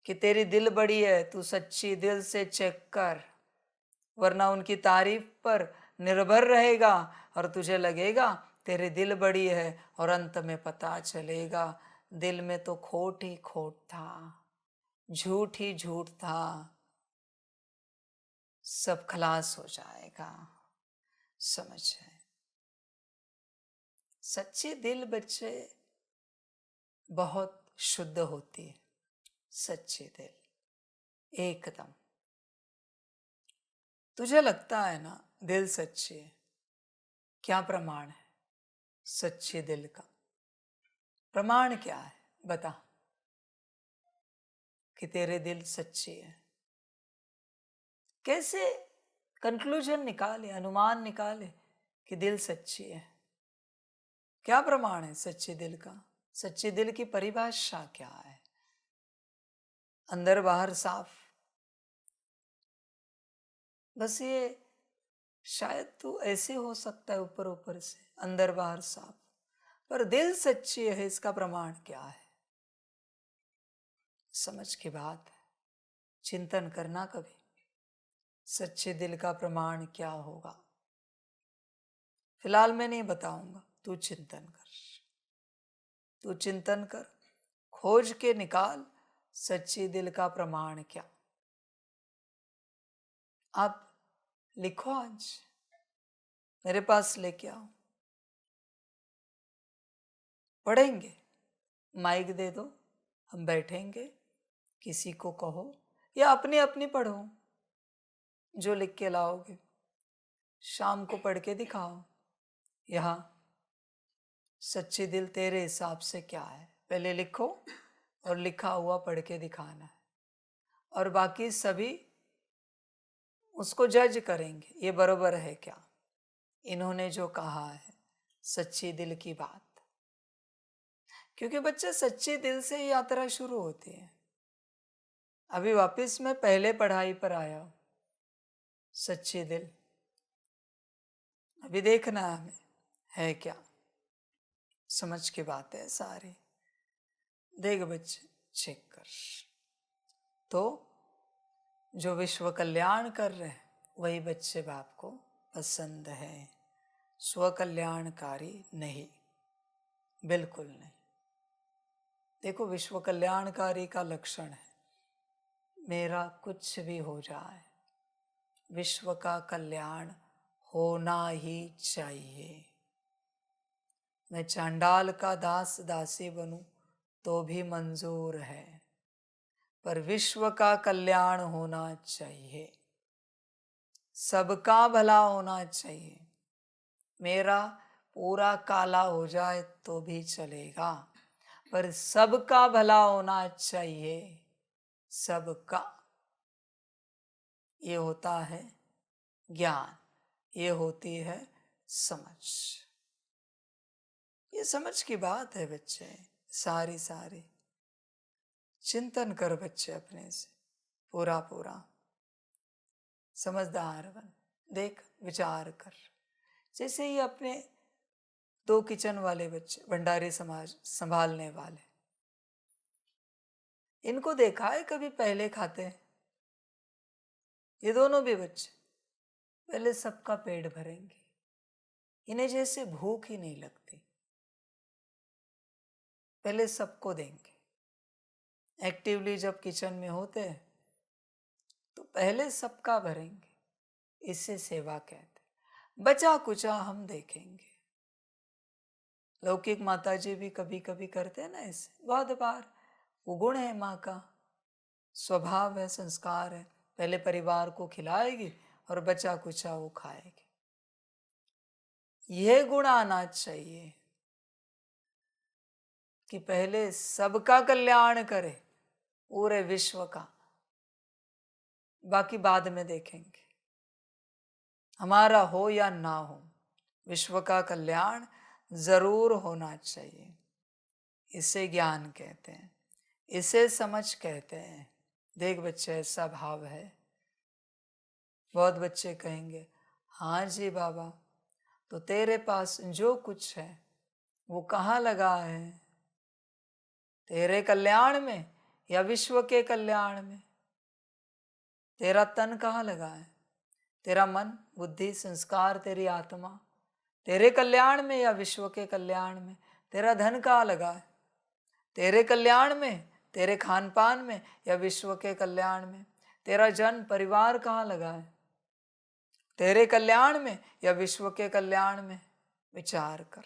कि तेरी दिल बड़ी है, तू सच्ची दिल से चेक कर, वरना उनकी तारीफ पर निर्भर रहेगा और तुझे लगेगा तेरी दिल बड़ी है और अंत में पता चलेगा दिल में तो खोट ही खोट था, झूठ ही झूठ था, सब खलास हो जाएगा। समझ है? सच्ची दिल बच्चे बहुत शुद्ध होती है, सच्ची दिल एकदम। तुझे लगता है ना दिल सच्ची है, क्या प्रमाण है सच्ची दिल का? प्रमाण क्या है बता कि तेरे दिल सच्ची है? कैसे कंक्लूजन निकाले, अनुमान निकाले कि दिल सच्ची है? क्या प्रमाण है सच्चे दिल का? सच्चे दिल की परिभाषा क्या है? अंदर बाहर साफ। बस ये शायद तू ऐसे हो सकता है ऊपर ऊपर से, अंदर बाहर साफ, पर दिल सच्ची है इसका प्रमाण क्या है? समझ की बात है, चिंतन करना कभी सच्चे दिल का प्रमाण क्या होगा। फिलहाल मैं नहीं बताऊंगा, तू चिंतन कर, तू चिंतन कर, खोज के निकाल सच्ची दिल का प्रमाण क्या। आप लिखो, आज मेरे पास लेके आओ, पढ़ेंगे, माइक दे दो, हम बैठेंगे, किसी को कहो या अपनी अपनी पढ़ो, जो लिख के लाओगे शाम को पढ़ के दिखाओ। यहाँ सच्ची दिल तेरे हिसाब से क्या है पहले लिखो और लिखा हुआ पढ़ के दिखाना है, और बाकी सभी उसको जज करेंगे ये बरोबर है क्या, इन्होंने जो कहा है सच्ची दिल की बात। क्योंकि बच्चे सच्चे दिल से ही यात्रा शुरू होती है। अभी वापस मैं पहले पढ़ाई पर आया हूं, सच्चे दिल अभी देखना हमें है क्या, समझ की बात है सारी। देख बच्चे चेक कर, तो जो विश्व कल्याण कर रहे हैं वही बच्चे बाप को पसंद है, स्व कल्याणकारी नहीं, बिल्कुल नहीं। देखो विश्व कल्याणकारी का लक्षण है मेरा कुछ भी हो जाए, विश्व का कल्याण होना ही चाहिए। मैं चांडाल का दास दासी बनूं तो भी मंजूर है, पर विश्व का कल्याण होना चाहिए, सबका भला होना चाहिए। मेरा पूरा काला हो जाए तो भी चलेगा, पर सबका भला होना चाहिए, सबका। ये होता है ज्ञान, ये होती है समझ। ये समझ की बात है बच्चे, सारी सारी। चिंतन कर बच्चे अपने से पूरा पूरा, समझदार बन, देख विचार कर। जैसे ही अपने 2 किचन वाले बच्चे, भंडारी समाज संभालने वाले, इनको देखा है कभी पहले खाते हैं? ये दोनों भी बच्चे पहले सबका पेट भरेंगे, इन्हें जैसे भूख ही नहीं लगती, पहले सबको देंगे। एक्टिवली जब किचन में होते हैं तो पहले सबका भरेंगे, इसे सेवा कहते हैं। बचा कुचा हम देखेंगे। लौकिक माता जी भी कभी कभी करते हैं ना ऐसे, बहुत बार। वो गुण है माँ का, स्वभाव है, संस्कार है। पहले परिवार को खिलाएगी और बचा कुचा वो खाएगी। यह गुण आना चाहिए कि पहले सबका कल्याण करे, पूरे विश्व का, बाकी बाद में देखेंगे। हमारा हो या ना हो, विश्व का कल्याण जरूर होना चाहिए। इसे ज्ञान कहते हैं, इसे समझ कहते हैं। देख बच्चे, ऐसा भाव है। बहुत बच्चे कहेंगे, हाँ जी बाबा, तो तेरे पास जो कुछ है वो कहाँ लगा है? तेरे कल्याण में या विश्व के कल्याण में? तेरा तन कहाँ लगा है? तेरा मन, बुद्धि, संस्कार, तेरी आत्मा तेरे कल्याण में या विश्व के कल्याण में? तेरा धन कहाँ लगा है? तेरे कल्याण में, तेरे खान पान में या विश्व के कल्याण में? तेरा जन परिवार कहाँ लगा है? तेरे कल्याण में या विश्व के कल्याण में? विचार कर।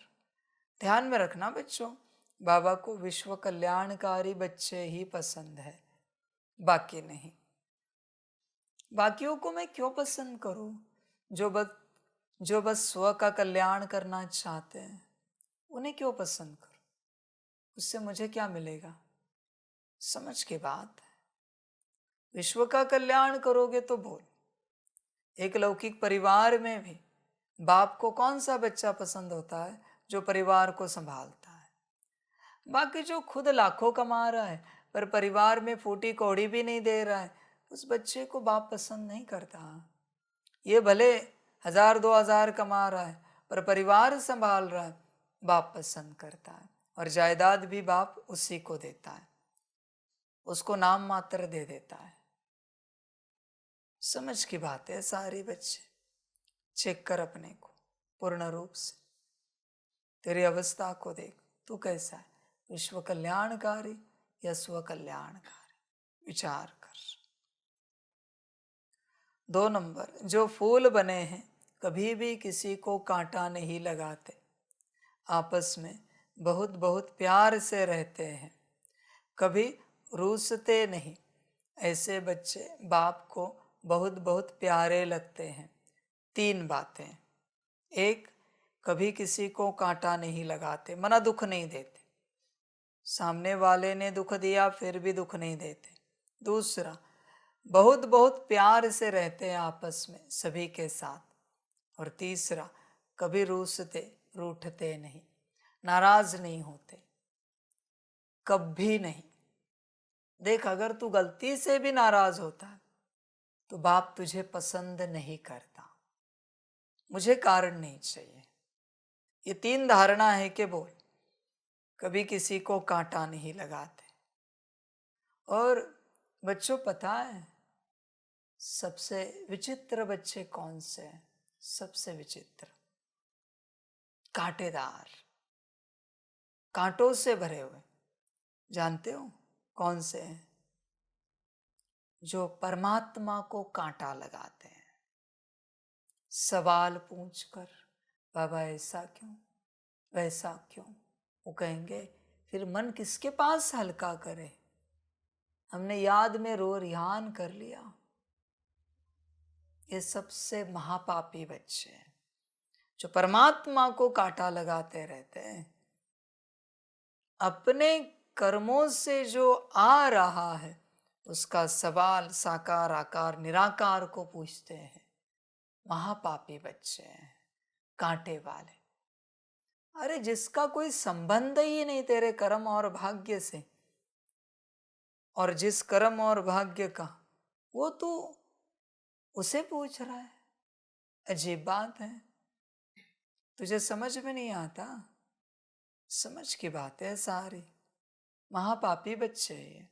ध्यान में रखना बच्चों, बाबा को विश्व कल्याणकारी बच्चे ही पसंद है, बाकी नहीं। बाकियों को मैं क्यों पसंद करूं? जो बस स्व का कल्याण करना चाहते हैं, उन्हें क्यों पसंद करूं? उससे मुझे क्या मिलेगा? समझ की बात है। विश्व का कल्याण करोगे तो बोल। एक लौकिक परिवार में भी बाप को कौन सा बच्चा पसंद होता है? जो परिवार को संभालता है। बाकी जो खुद लाखों कमा रहा है पर परिवार में फूटी कौड़ी भी नहीं दे रहा है, उस बच्चे को बाप पसंद नहीं करता। ये भले 1000-2000 कमा रहा है पर परिवार संभाल रहा है, बाप पसंद करता है। और जायदाद भी बाप उसी को देता है, उसको नाम मात्र दे देता है। समझ की बात है सारी बच्चे। चेक कर अपने को पूर्ण रूप से, तेरी अवस्था को देख, तू कैसा है? विश्व कल्याणकारी या स्व कल्याणकारी? विचार कर। 2 नंबर, जो फूल बने हैं कभी भी किसी को कांटा नहीं लगाते, आपस में बहुत बहुत प्यार से रहते हैं, कभी रूसते नहीं। ऐसे बच्चे बाप को बहुत बहुत प्यारे लगते हैं। 3 बातें। 1, कभी किसी को कांटा नहीं लगाते, मना दुख नहीं देते। सामने वाले ने दुख दिया फिर भी दुख नहीं देते। दूसरा, बहुत बहुत प्यार से रहते हैं आपस में सभी के साथ। और तीसरा, कभी रूठते नहीं, नाराज नहीं होते, कभी नहीं। देख, अगर तू गलती से भी नाराज होता है तो बाप तुझे पसंद नहीं करता, मुझे कारण नहीं चाहिए। ये 3 धारणा है कि बोल, कभी किसी को कांटा नहीं लगाते। और बच्चों, पता है सबसे विचित्र बच्चे कौन से हैं? सबसे विचित्र, कांटेदार, कांटों से भरे हुए। जानते हो कौन से हैं? जो परमात्मा को कांटा लगाते हैं। सवाल पूछकर, बाबा ऐसा क्यों, वैसा क्यों? वो कहेंगे फिर मन किसके पास हल्का करे? हमने याद में रो रिहान कर लिया। ये सबसे महापापी बच्चे हैं जो परमात्मा को कांटा लगाते रहते हैं। अपने कर्मों से जो आ रहा है उसका सवाल साकार आकार निराकार को पूछते हैं। महापापी बच्चे हैं। कांटे वाले। अरे जिसका कोई संबंध ही नहीं तेरे कर्म और भाग्य से, और जिस कर्म और भाग्य का वो तू उसे पूछ रहा है। अजीब बात है, तुझे समझ में नहीं आता? समझ की बात है सारी। महापापी बच्चे हैं ये।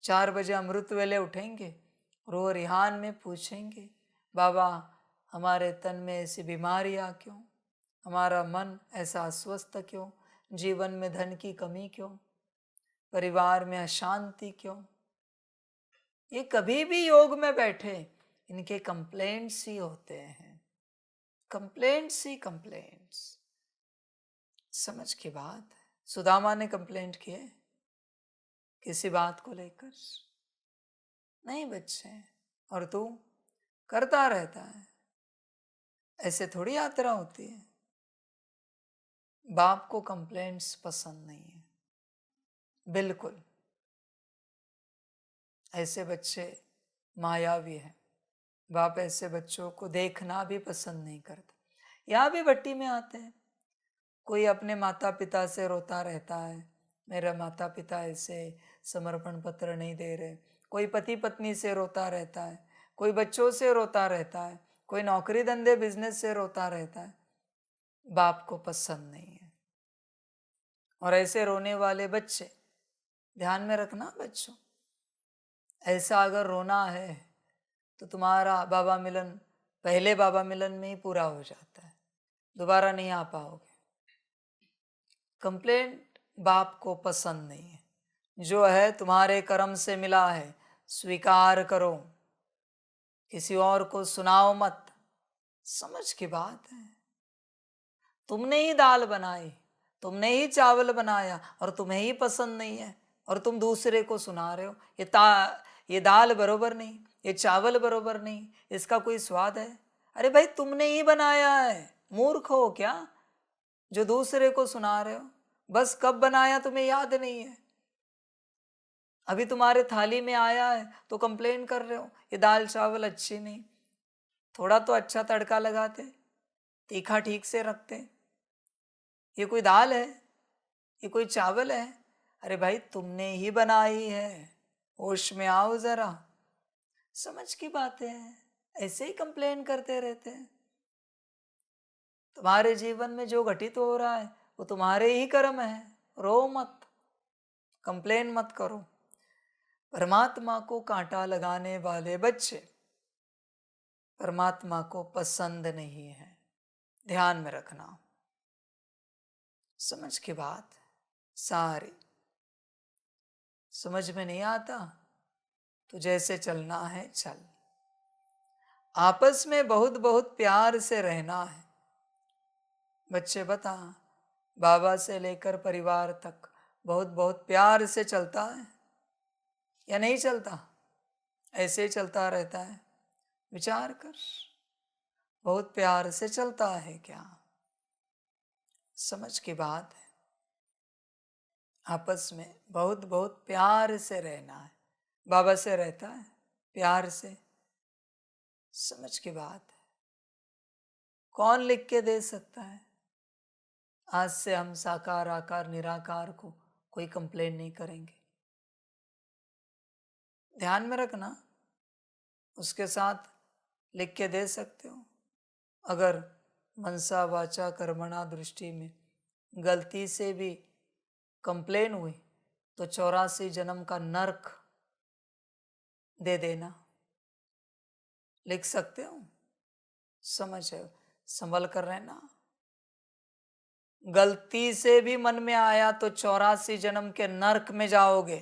4 बजे अमृत वेले उठेंगे, रो रिहान में पूछेंगे, बाबा हमारे तन में ऐसी बीमारियां क्यों, हमारा मन ऐसा अस्वस्थ क्यों, जीवन में धन की कमी क्यों, परिवार में अशांति क्यों। ये कभी भी योग में बैठे इनके कंप्लेंट्स ही होते हैं, कंप्लेंट्स ही कंप्लेंट्स। समझ की बात है। सुदामा ने कंप्लेंट किए किसी बात को लेकर? नहीं बच्चे। और तू करता रहता है। ऐसे थोड़ी यात्रा होती है। बाप को कंप्लेंट्स पसंद नहीं है, बिल्कुल। ऐसे बच्चे मायावी हैं। बाप ऐसे बच्चों को देखना भी पसंद नहीं करता। यहाँ भी भट्टी में आते हैं, कोई अपने माता पिता से रोता रहता है, मेरा माता पिता ऐसे समर्पण पत्र नहीं दे रहे। कोई पति पत्नी से रोता रहता है, कोई बच्चों से रोता रहता है, कोई नौकरी धंधे बिजनेस से रोता रहता है। बाप को पसंद नहीं है। और ऐसे रोने वाले बच्चे, ध्यान में रखना बच्चों, ऐसा अगर रोना है तो तुम्हारा बाबा मिलन पहले बाबा मिलन में ही पूरा हो जाता है, दोबारा नहीं आ पाओगे। कंप्लेंट बाप को पसंद नहीं है। जो है तुम्हारे कर्म से मिला है, स्वीकार करो, किसी और को सुनाओ मत। समझ की बात है। तुमने ही दाल बनाई, तुमने ही चावल बनाया और तुम्हें ही पसंद नहीं है, और तुम दूसरे को सुना रहे हो ये दाल बरोबर नहीं, ये चावल बरोबर नहीं, इसका कोई स्वाद है। अरे भाई तुमने ही बनाया है, मूर्ख हो क्या जो दूसरे को सुना रहे हो? बस कब बनाया तुम्हें याद नहीं है। अभी तुम्हारे थाली में आया है तो कंप्लेन कर रहे हो ये दाल चावल अच्छी नहीं। थोड़ा तो अच्छा तड़का लगाते, तीखा ठीक से रखते। ये कोई दाल है, ये कोई चावल है? अरे भाई तुमने ही बनाई है, होश में आओ जरा। समझ की बातें हैं। ऐसे ही कंप्लेन करते रहते हैं। तुम्हारे जीवन में जो घटित हो रहा है वो तुम्हारे ही कर्म है। रो मत, कंप्लेन मत करो। परमात्मा को कांटा लगाने वाले बच्चे परमात्मा को पसंद नहीं है। ध्यान में रखना। समझ की बात सारी। समझ में नहीं आता तो जैसे चलना है चल। आपस में बहुत बहुत प्यार से रहना है। बच्चे बता, बाबा से लेकर परिवार तक बहुत बहुत प्यार से चलता है या नहीं चलता? ऐसे ही चलता रहता है? विचार कर, बहुत प्यार से चलता है क्या? समझ की बात है। आपस में बहुत बहुत प्यार से रहना है। बाबा से रहता है प्यार से। समझ की बात है। कौन लिख के दे सकता है? आज से हम साकार आकार निराकार को कोई कंप्लेन नहीं करेंगे। ध्यान में रखना, उसके साथ लिख के दे सकते हो। अगर मनसा वाचा कर्मणा दृष्टि में गलती से भी कंप्लेन हुई तो 84 जन्म का नरक दे देना। लिख सकते हो? समझ है, संभल कर रहना। गलती से भी मन में आया तो 84 जन्म के नरक में जाओगे।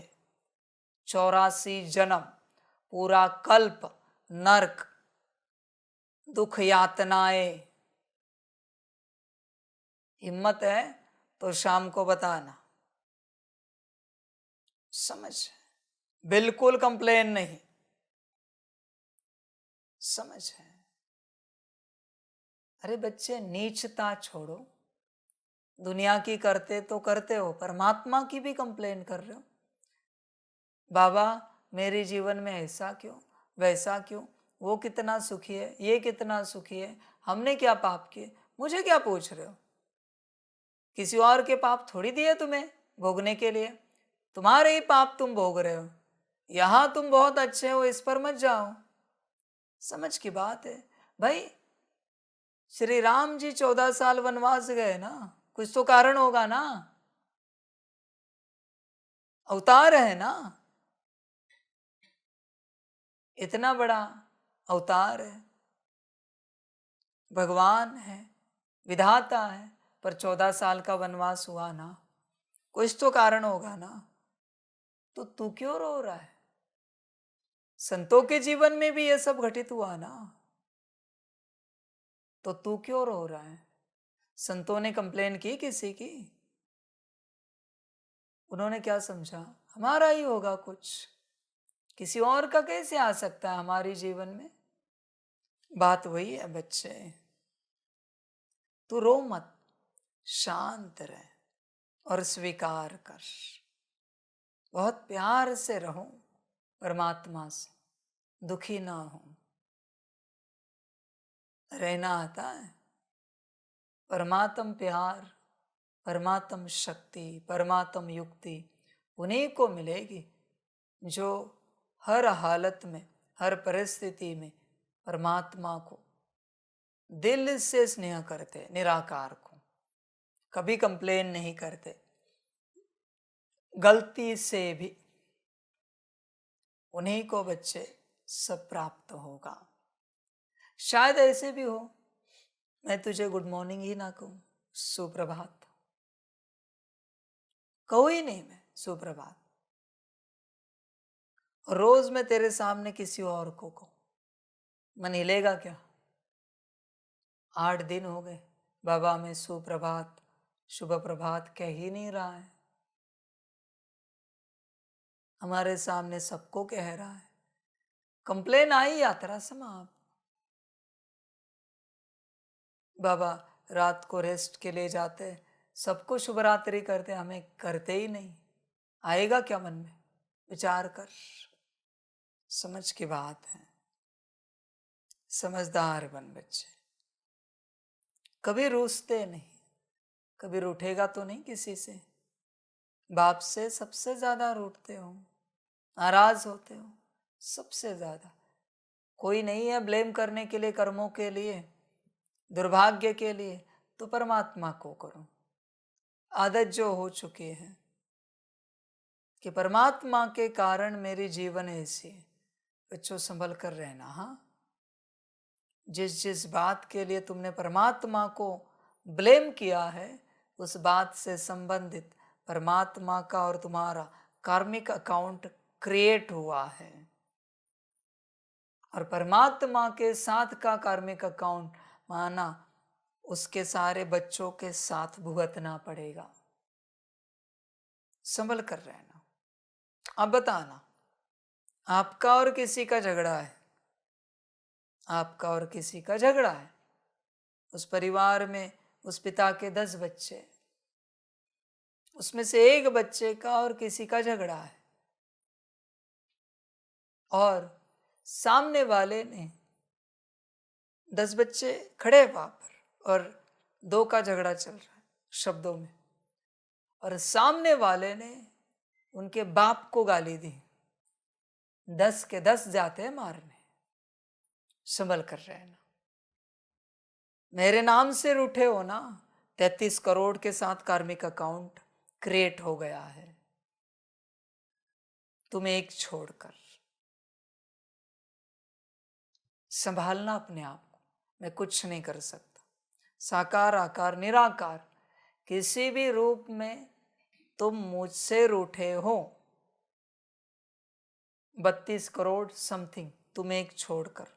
84 जन्म, पूरा कल्प नरक, दुख यातनाएं। हिम्मत है तो शाम को बताना। समझ? बिल्कुल कंप्लेन नहीं। समझ है? अरे बच्चे नीचता छोड़ो। दुनिया की करते तो करते हो, परमात्मा की भी कंप्लेन कर रहे हो। बाबा मेरे जीवन में ऐसा क्यों, वैसा क्यों, वो कितना सुखी है, ये कितना सुखी है, हमने क्या पाप किए, मुझे क्या पूछ रहे हो? किसी और के पाप थोड़ी दिए तुम्हें भोगने के लिए, तुम्हारे ही पाप तुम भोग रहे हो। यहां तुम बहुत अच्छे हो, इस पर मत जाओ। समझ की बात है भाई। श्री राम जी 14 साल वनवास गए ना, कुछ तो कारण होगा ना, अवतार है ना, इतना बड़ा अवतार है, भगवान है, विधाता है, पर 14 साल का वनवास हुआ ना, कुछ तो कारण होगा ना। तो तू क्यों रो रहा है? संतों के जीवन में भी ये सब घटित हुआ ना, तो तू क्यों रो रहा है? संतों ने कंप्लेन की किसी की? उन्होंने क्या समझा, हमारा ही होगा कुछ, किसी और का कैसे आ सकता है हमारे जीवन में? बात वही है बच्चे, तू रो मत, शांत रह और स्वीकार कर। बहुत प्यार से रहो परमात्मा से, दुखी ना हो। रहना आता है। परमात्म प्यार, परमात्म शक्ति, परमात्म युक्ति उन्हीं को मिलेगी जो हर हालत में, हर परिस्थिति में परमात्मा को दिल से स्नेह करते, निराकार को कभी कंप्लेन नहीं करते, गलती से भी। उन्हीं को बच्चे सब प्राप्त होगा। शायद ऐसे भी हो मैं तुझे गुड मॉर्निंग ही ना कहूं, सुप्रभात कहूं ही नहीं, मैं सुप्रभात, और रोज मैं तेरे सामने किसी और को कहूं, मन हिलेगा क्या? 8 दिन हो गए बाबा मैं सुप्रभात शुभ प्रभात कह ही नहीं रहा है। हमारे सामने सबको कह रहा है। कंप्लेन आई यात्रा समाप्त। बाबा रात को रेस्ट के लिए जाते, सबको शुभ रात्रि करते, हमें करते ही नहीं। आएगा क्या मन में? विचार कर, समझ की बात है। समझदार बन बच्चे, कभी रूसते नहीं, कभी रूठेगा तो नहीं किसी से। बाप से सबसे ज्यादा रूठते हो, नाराज होते हो सबसे ज्यादा। कोई नहीं है ब्लेम करने के लिए, कर्मों के लिए, दुर्भाग्य के लिए, तो परमात्मा को करो। आदत जो हो चुकी है कि परमात्मा के कारण मेरी जीवन ऐसी है, बच्चों संभल कर रहना। हाँ, जिस जिस बात के लिए तुमने परमात्मा को ब्लेम किया है, उस बात से संबंधित परमात्मा का और तुम्हारा कार्मिक अकाउंट क्रिएट हुआ है, और परमात्मा के साथ का कार्मिक अकाउंट माना उसके सारे बच्चों के साथ भुगतना पड़ेगा। संभल कर रहना। अब बताना, आपका और किसी का झगड़ा है, आपका और किसी का झगड़ा है, उस परिवार में उस पिता के 10 बच्चे, उसमें से एक बच्चे का और किसी का झगड़ा है, और सामने वाले ने 10 बच्चे खड़े वहां पर और 2 का झगड़ा चल रहा है शब्दों में, और सामने वाले ने उनके बाप को गाली दी, 10 के 10 जाते हैं मारने। संभल कर रहना। मेरे नाम से रूठे हो ना, 33 करोड़ के साथ कार्मिक अकाउंट क्रिएट हो गया है, तुम एक छोड़कर। संभालना अपने आप को, मैं कुछ नहीं कर सकता। साकार आकार निराकार किसी भी रूप में तुम मुझसे रूठे हो, 32 करोड़ समथिंग तुम एक छोड़कर,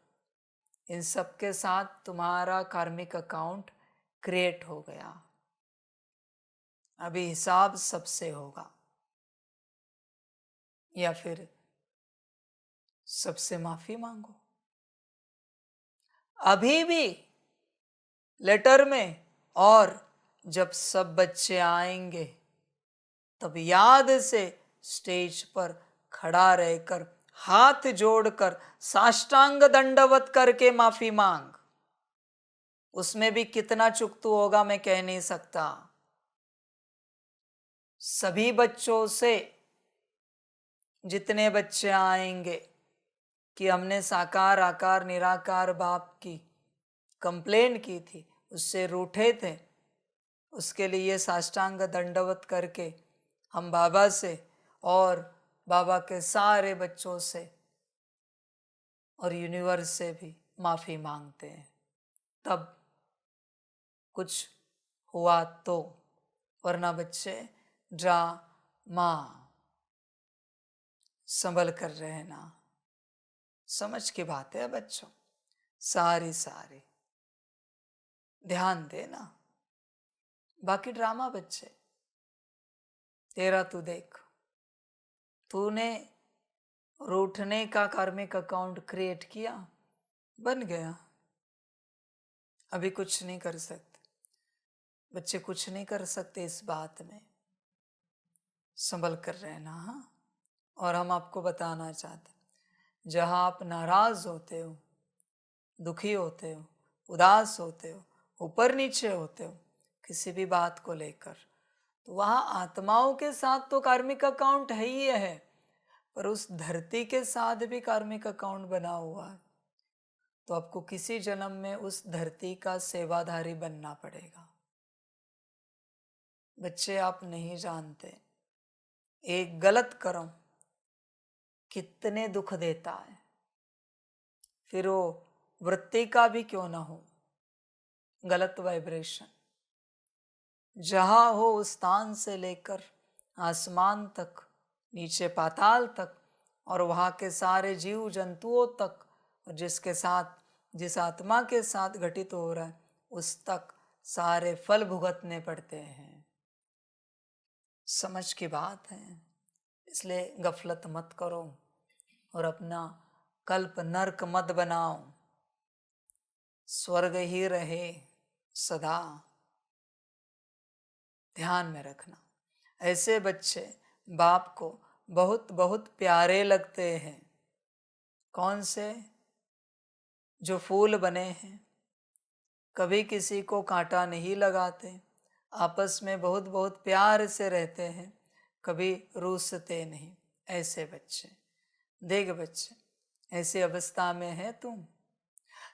इन सबके साथ तुम्हारा कार्मिक अकाउंट क्रिएट हो गया। अभी हिसाब सबसे होगा, या फिर सबसे माफी मांगो। अभी भी लेटर में, और जब सब बच्चे आएंगे तब याद से स्टेज पर खड़ा रहकर हाथ जोड़कर साष्टांग दंडवत करके माफी मांग। उसमें भी कितना चुकतू होगा मैं कह नहीं सकता। सभी बच्चों से जितने बच्चे आएंगे कि हमने साकार आकार निराकार बाप की कंप्लेंट की थी, उससे रूठे थे, उसके लिए साष्टांग दंडवत करके हम बाबा से और बाबा के सारे बच्चों से और यूनिवर्स से भी माफी मांगते हैं। तब कुछ हुआ तो, वरना बच्चे ड्रामा संभल कर रहना। समझ की बात है बच्चों, सारी ध्यान देना। बाकी ड्रामा बच्चे, तेरा तू देख, तूने रूठने का कार्मिक अकाउंट क्रिएट किया, बन गया, अभी कुछ नहीं कर सकते बच्चे, कुछ नहीं कर सकते इस बात में, संभल कर रहना। हाँ, और हम आपको बताना चाहते, जहां आप नाराज होते हो, दुखी होते हो, उदास होते हो, ऊपर नीचे होते हो किसी भी बात को लेकर, तो वहां आत्माओं के साथ तो कार्मिक अकाउंट है ही है, पर उस धरती के साथ भी कार्मिक अकाउंट बना हुआ है। तो आपको किसी जन्म में उस धरती का सेवाधारी बनना पड़ेगा। बच्चे, आप नहीं जानते एक गलत कर्म कितने दुख देता है, फिर वो वृत्ति का भी क्यों ना हो, गलत वाइब्रेशन जहां हो उस स्थान से लेकर आसमान तक, नीचे पाताल तक, और वहां के सारे जीव जंतुओं तक, और जिसके साथ, जिस आत्मा के साथ घटित हो रहा है उस तक सारे फल भुगतने पड़ते हैं। समझ की बात है, इसलिए गफलत मत करो और अपना कल्प नर्क मत बनाओ, स्वर्ग ही रहे सदा, ध्यान में रखना। ऐसे बच्चे बाप को बहुत बहुत प्यारे लगते हैं। कौन से? जो फूल बने हैं, कभी किसी को कांटा नहीं लगाते, आपस में बहुत बहुत प्यार से रहते हैं, कभी रूसते नहीं। ऐसे बच्चे देख, बच्चे ऐसी अवस्था में है तुम,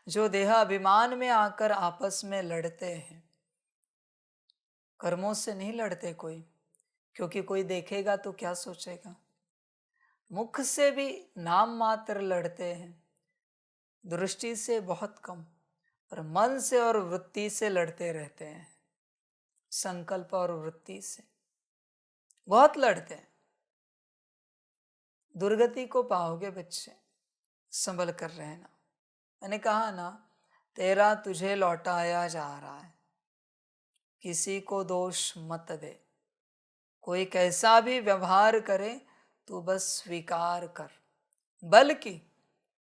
जो देह अभिमान में आकर आपस में लड़ते हैं। कर्मों से नहीं लड़ते कोई, क्योंकि कोई देखेगा तो क्या सोचेगा। मुख से भी नाम मात्र लड़ते हैं, दृष्टि से बहुत कम, पर मन से और वृत्ति से लड़ते रहते हैं। संकल्प और वृत्ति से बहुत लड़ते हैं। दुर्गति को पाओगे बच्चे, संभल कर रहना। मैंने कहा ना, तेरा तुझे लौटाया जा रहा है, किसी को दोष मत दे। कोई कैसा भी व्यवहार करे तो बस स्वीकार कर, बल्कि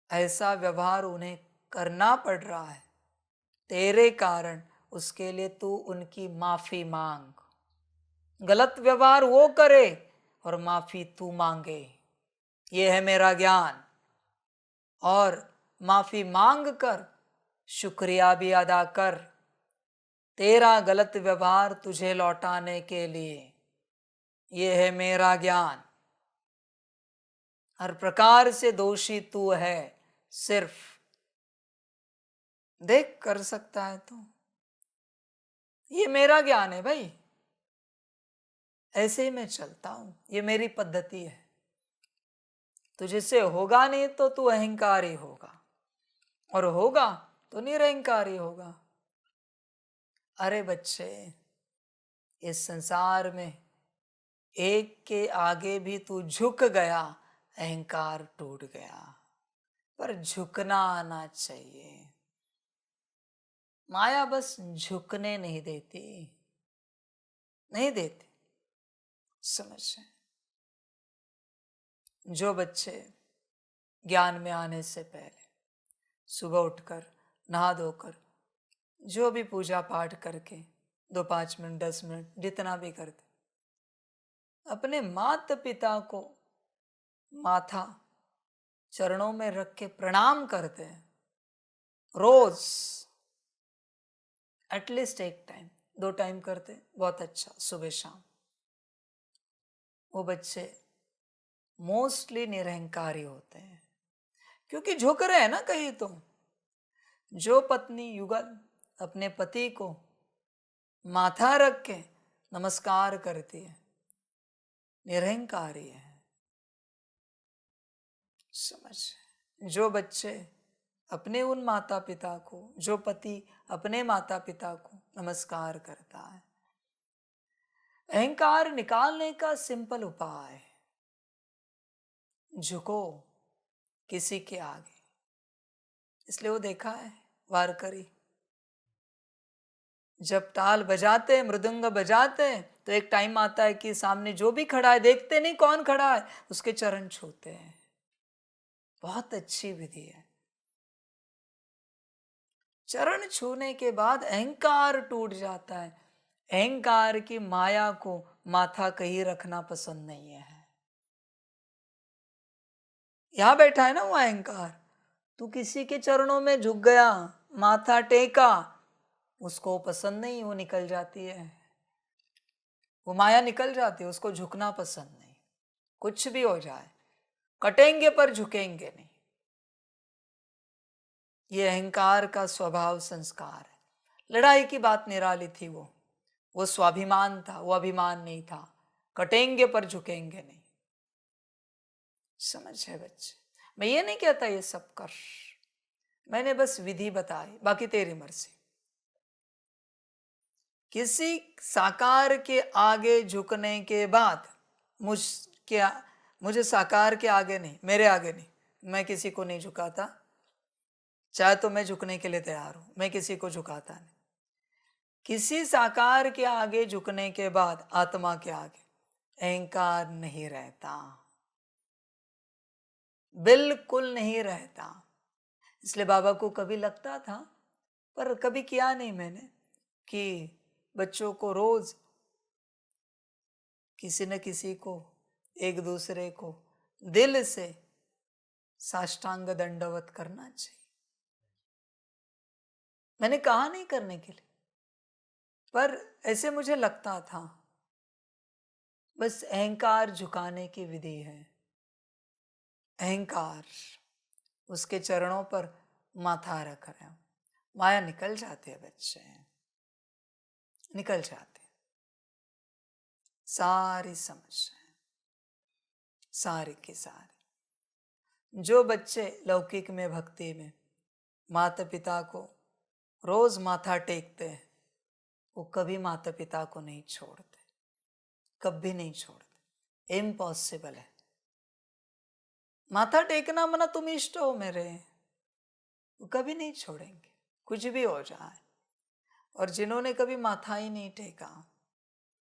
ऐसा व्यवहार उन्हें करना पड़ रहा है तेरे कारण, उसके लिए तू उनकी माफी मांग। गलत व्यवहार वो करे और माफी तू मांगे, ये है मेरा ज्ञान। और माफी मांग कर शुक्रिया भी अदा कर, तेरा गलत व्यवहार तुझे लौटाने के लिए, ये है मेरा ज्ञान। हर प्रकार से दोषी तू है, सिर्फ देख कर सकता है तू, ये मेरा ज्ञान है भाई, ऐसे ही मैं चलता हूं, ये मेरी पद्धति है। तुझसे होगा नहीं तो तू अहंकारी होगा, और होगा तो निरहंकारी होगा। अरे बच्चे, इस संसार में एक के आगे भी तू झुक गया, अहंकार टूट गया। पर झुकना आना चाहिए, माया बस झुकने नहीं देती, नहीं देती। समझ? जो बच्चे ज्ञान में आने से पहले सुबह उठकर नहा धोकर जो भी पूजा पाठ करके 2-5 मिनट 10 मिनट जितना भी करते, अपने माता पिता को माथा चरणों में रख के प्रणाम करते हैं रोज, एटलीस्ट एक टाइम, 2 टाइम करते बहुत अच्छा, सुबह शाम। वो बच्चे मोस्टली निरहंकारी होते हैं, क्योंकि झुक रहे हैं ना कहीं तो। जो पत्नी युगल अपने पति को माथा रख के नमस्कार करती है, निरहंकारी है। समझ? जो बच्चे अपने उन माता पिता को, जो पति अपने माता पिता को नमस्कार करता है, अहंकार निकालने का सिंपल उपाय, झुको किसी के आगे। इसलिए वो देखा है वारकरी जब ताल बजाते, मृदंग बजाते, तो एक टाइम आता है कि सामने जो भी खड़ा है, देखते नहीं कौन खड़ा है, उसके चरण छूते हैं। बहुत अच्छी विधि है। चरण छूने के बाद अहंकार टूट जाता है। अहंकार की माया को माथा कहीं रखना पसंद नहीं है। यहां बैठा है ना वो अहंकार, तू किसी के चरणों में झुक गया, माथा टेका, उसको पसंद नहीं, वो निकल जाती है, वो माया निकल जाती है, उसको झुकना पसंद नहीं। कुछ भी हो जाए, कटेंगे पर झुकेंगे नहीं। ये अहंकार का स्वभाव संस्कार है। लड़ाई की बात निराली थी, वो स्वाभिमान था, वो अभिमान नहीं था। कटेंगे पर झुकेंगे नहीं। समझ है बच्चे? मैं ये नहीं कहता ये सब कर, मैंने बस विधि बताई, बाकी तेरी मर्जी। किसी साकार के आगे झुकने के बाद मुझे साकार के आगे नहीं, मेरे आगे नहीं, मैं किसी को नहीं झुकाता। चाहे तो मैं झुकने के लिए तैयार हूं, मैं किसी को झुकाता नहीं। किसी साकार के आगे झुकने के बाद आत्मा के आगे अहंकार नहीं रहता, बिल्कुल नहीं रहता। इसलिए बाबा को कभी लगता था, पर कभी किया नहीं मैंने, कि बच्चों को रोज किसी न किसी को, एक दूसरे को दिल से साष्टांग दंडवत करना चाहिए। मैंने कहा नहीं करने के लिए, पर ऐसे मुझे लगता था। बस अहंकार झुकाने की विधि है। अहंकार, उसके चरणों पर माथा रख रहे हो, माया निकल जाते हैं बच्चे, निकल जाते। सारी समस्या, सारी की सारी। जो बच्चे लौकिक में, भक्ति में माता पिता को रोज माथा टेकते हैं, वो कभी माता पिता को नहीं छोड़ते, कभी नहीं छोड़ते। इम्पॉसिबल है। माथा टेकना मना तुम इष्ट हो मेरे, वो कभी नहीं छोड़ेंगे, कुछ भी हो जाए। और जिन्होंने कभी माथा ही नहीं टेका,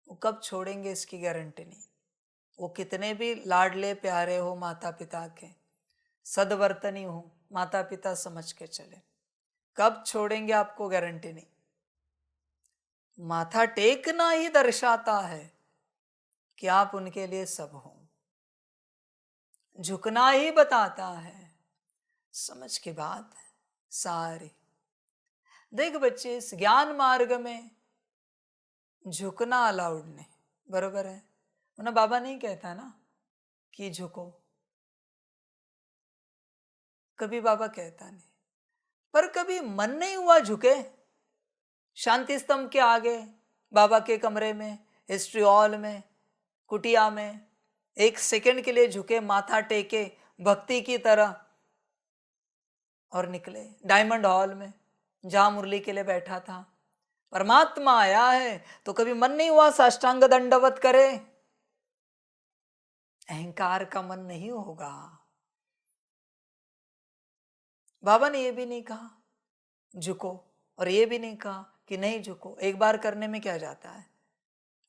वो कब छोड़ेंगे इसकी गारंटी नहीं। वो कितने भी लाडले प्यारे हो माता पिता के, सदवर्तनी हो, माता पिता समझ के चले, कब छोड़ेंगे आपको गारंटी नहीं। माथा टेकना ही दर्शाता है कि आप उनके लिए सब हो, झुकना ही बताता है। समझ की बात है सारी। देख बच्चे, इस ज्ञान मार्ग में झुकना अलाउड नहीं, बरोबर है ना? बाबा नहीं कहता ना कि झुको, कभी बाबा कहता नहीं। पर कभी मन नहीं हुआ झुके, शांति स्तंभ के आगे, बाबा के कमरे में, हिस्ट्री हॉल में, कुटिया में, 1 सेकंड के लिए झुके, माथा टेके भक्ति की तरह, और निकले डायमंड हॉल में जहां मुरली के लिए बैठा था। परमात्मा आया है तो कभी मन नहीं हुआ साष्टांग दंडवत करे? अहंकार का मन नहीं होगा। बाबा ने ये भी नहीं कहा झुको, और ये भी नहीं कहा कि नहीं झुको। एक बार करने में क्या जाता है?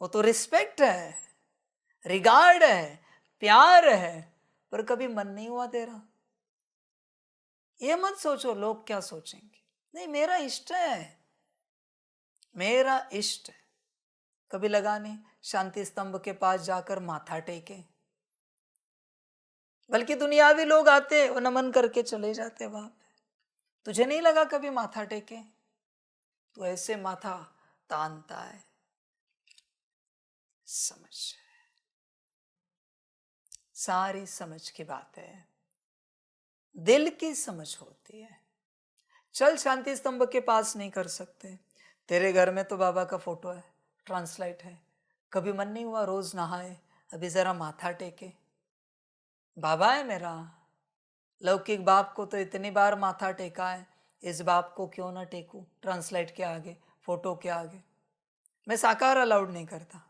वो तो रिस्पेक्ट है, रिगार्ड है, प्यार है, पर कभी मन नहीं हुआ तेरा। ये मत सोचो लोग क्या सोचेंगे, नहीं, मेरा इष्ट है, मेरा इष्ट है। कभी लगा नहीं शांति स्तंभ के पास जाकर माथा टेके, बल्कि दुनियावी लोग आते वो नमन करके चले जाते। वहां तुझे नहीं लगा कभी माथा टेके? तू ऐसे माथा तानता है। समझ, सारी समझ की बात है, दिल की समझ होती है। चल शांति स्तंभ के पास नहीं कर सकते, तेरे घर में तो बाबा का फोटो है, ट्रांसलाइट है, कभी मन नहीं हुआ रोज नहाए, अभी जरा माथा टेके? बाबा है मेरा, लौकिक बाप को तो इतनी बार माथा टेका है, इस बाप को क्यों ना टेकूं ट्रांसलाइट के आगे, फोटो के आगे? मैं साकार अलाउड नहीं करता,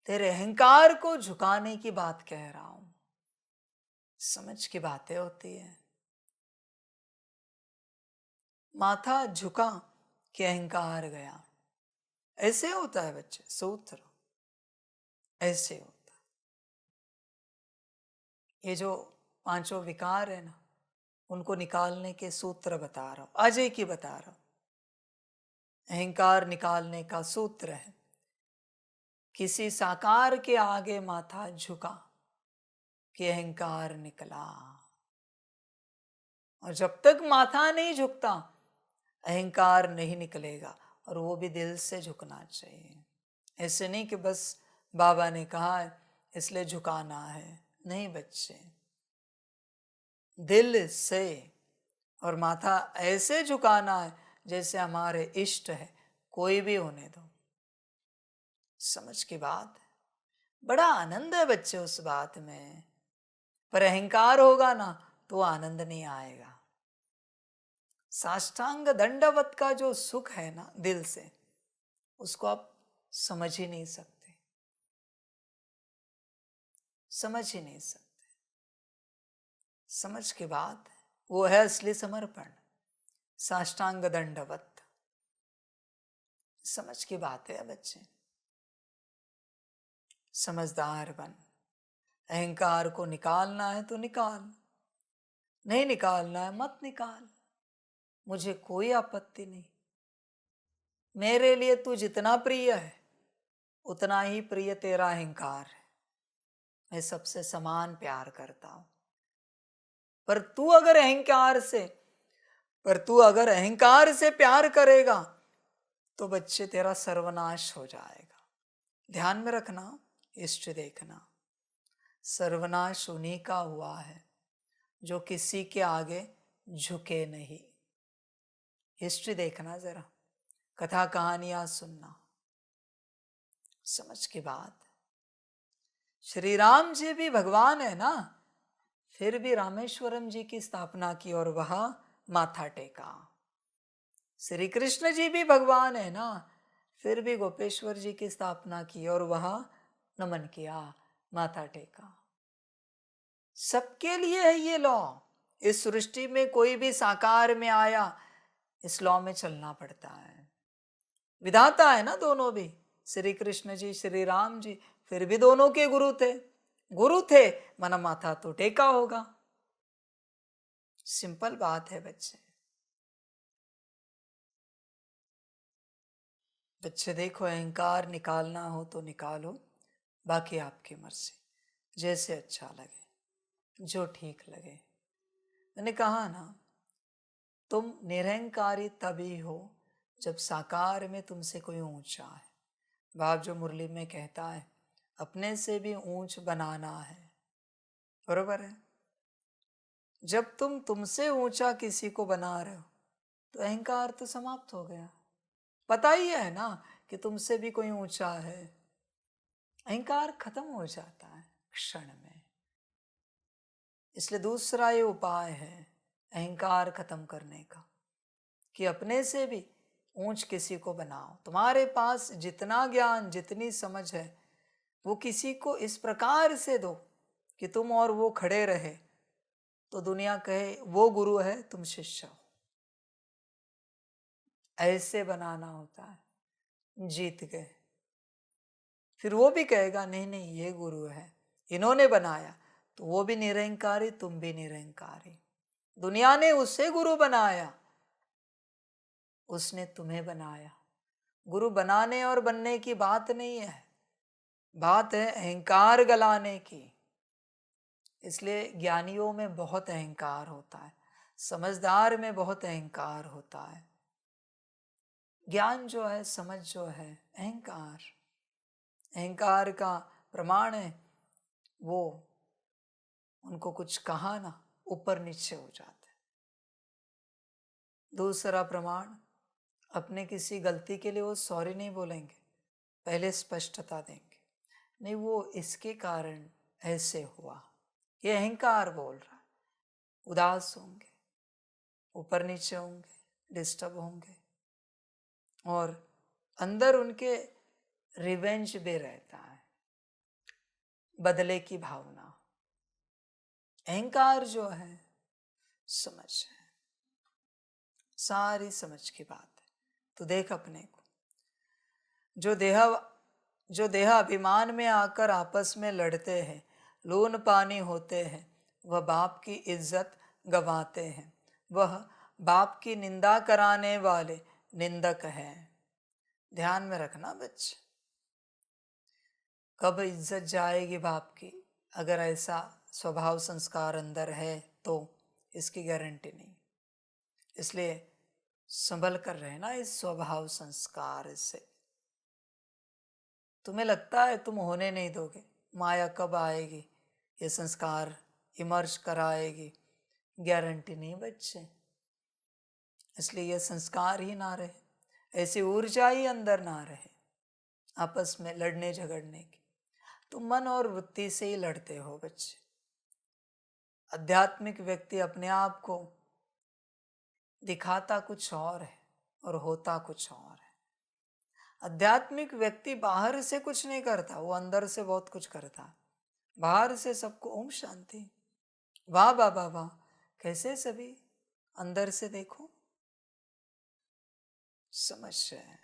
तेरे अहंकार को झुकाने की बात कह रहा हूं। समझ की बातें होती है। माथा झुका कि अहंकार गया, ऐसे होता है बच्चे, सूत्र ऐसे होता है। ये जो पांचों विकार है ना, उनको निकालने के सूत्र बता रहा हूं, आज एक ही बता रहा हूं। अहंकार निकालने का सूत्र है, किसी साकार के आगे माथा झुका कि अहंकार निकला। और जब तक माथा नहीं झुकता अहंकार नहीं निकलेगा, और वो भी दिल से झुकना चाहिए। ऐसे नहीं कि बस बाबा ने कहा है इसलिए झुकाना है, नहीं बच्चे, दिल से। और माथा ऐसे झुकाना है जैसे हमारे इष्ट है, कोई भी होने दो। समझ की बात है, बड़ा आनंद है बच्चे उस बात में, पर अहंकार होगा ना तो आनंद नहीं आएगा। साष्टांग दंडवत का जो सुख है ना दिल से, उसको आप समझ ही नहीं सकते, समझ ही नहीं सकते। समझ के बाद वो है असली समर्पण, साष्टांग दंडवत। समझ की बात है बच्चे, समझदार बन। अहंकार को निकालना है तो निकाल, नहीं निकालना है मत निकाल, मुझे कोई आपत्ति नहीं। मेरे लिए तू जितना प्रिय है उतना ही प्रिय तेरा अहंकार है, मैं सबसे समान प्यार करता हूं। पर तू अगर अहंकार से प्यार करेगा तो बच्चे तेरा सर्वनाश हो जाएगा। ध्यान में रखना, इष्ट देखना, सर्वनाश उन्हीं का हुआ है जो किसी के आगे झुके नहीं। हिस्ट्री देखना जरा, कथा कहानियां सुनना। समझ की बात, श्री राम जी भी भगवान है ना, फिर भी रामेश्वरम जी की स्थापना की और वहां माथा टेका। श्री कृष्ण जी भी भगवान है ना, फिर भी गोपेश्वर जी की स्थापना की और वहां नमन किया, माथा टेका। सबके लिए है ये लॉ। इस सृष्टि में कोई भी साकार में आया, इस लॉ में चलना पड़ता है। विधाता है ना दोनों भी, श्री कृष्ण जी श्री राम जी, फिर भी दोनों के गुरु थे। गुरु थे माना माथा तो टेका होगा। सिंपल बात है बच्चे। बच्चे देखो, अहंकार निकालना हो तो निकालो, बाकी आपकी मर्जी, जैसे अच्छा लगे, जो ठीक लगे। मैंने कहा ना, तुम निरहंकारी तभी हो जब साकार में तुमसे कोई ऊंचा है। बाप जो मुरली में कहता है अपने से भी ऊंच बनाना है, बरोबर है। जब तुम तुमसे ऊंचा किसी को बना रहे हो तो अहंकार तो समाप्त हो गया। पता ही है ना कि तुमसे भी कोई ऊंचा है, अहंकार खत्म हो जाता है क्षण में। इसलिए दूसरा ये उपाय है अहंकार खत्म करने का, कि अपने से भी ऊंच किसी को बनाओ। तुम्हारे पास जितना ज्ञान जितनी समझ है वो किसी को इस प्रकार से दो कि तुम और वो खड़े रहे, तो दुनिया कहे वो गुरु है तुम शिष्य हो। ऐसे बनाना होता है, जीत गए। फिर वो भी कहेगा नहीं नहीं ये गुरु है, इन्होंने बनाया, तो वो भी निरंकारी तुम भी निरंकारी। दुनिया ने उसे गुरु बनाया, उसने तुम्हें बनाया। गुरु बनाने और बनने की बात नहीं है, बात है अहंकार गलाने की। इसलिए ज्ञानियों में बहुत अहंकार होता है, समझदार में बहुत अहंकार होता है। ज्ञान जो है, समझ जो है, अहंकार, अहंकार का प्रमाण है वो, उनको कुछ कहा ना ऊपर नीचे हो जाते। दूसरा प्रमाण, अपने किसी गलती के लिए वो सॉरी नहीं बोलेंगे, पहले स्पष्टता देंगे, नहीं वो इसके कारण ऐसे हुआ, ये अहंकार बोल रहा है। उदास होंगे, ऊपर नीचे होंगे, डिस्टर्ब होंगे, और अंदर उनके रिवेंज भी रहता है, बदले की भावना। अहंकार जो है समझ है, सारी समझ की बात है। तो देख अपने को, जो देह अभिमान में आकर आपस में लड़ते हैं, लून पानी होते हैं, वह बाप की इज्जत गंवाते हैं, वह बाप की निंदा कराने वाले निंदक हैं। ध्यान में रखना बच्चे, कब इज्जत जाएगी बाप की, अगर ऐसा स्वभाव संस्कार अंदर है तो इसकी गारंटी नहीं। इसलिए संभल कर रहना इस स्वभाव संस्कार से। तुम्हें लगता है तुम होने नहीं दोगे, माया कब आएगी, ये संस्कार इमर्ज कराएगी, गारंटी नहीं बच्चे। इसलिए ये संस्कार ही ना रहे, ऐसी ऊर्जा ही अंदर ना रहे आपस में लड़ने झगड़ने की, तुम मन और वृत्ति से ही लड़ते हो बच्चे। आध्यात्मिक व्यक्ति अपने आप को दिखाता कुछ और है और होता कुछ और है। आध्यात्मिक व्यक्ति बाहर से कुछ नहीं करता, वो अंदर से बहुत कुछ करता है। बाहर से सबको ओम शांति, वाह बाबा वाह, कैसे सभी, अंदर से देखो समझ है।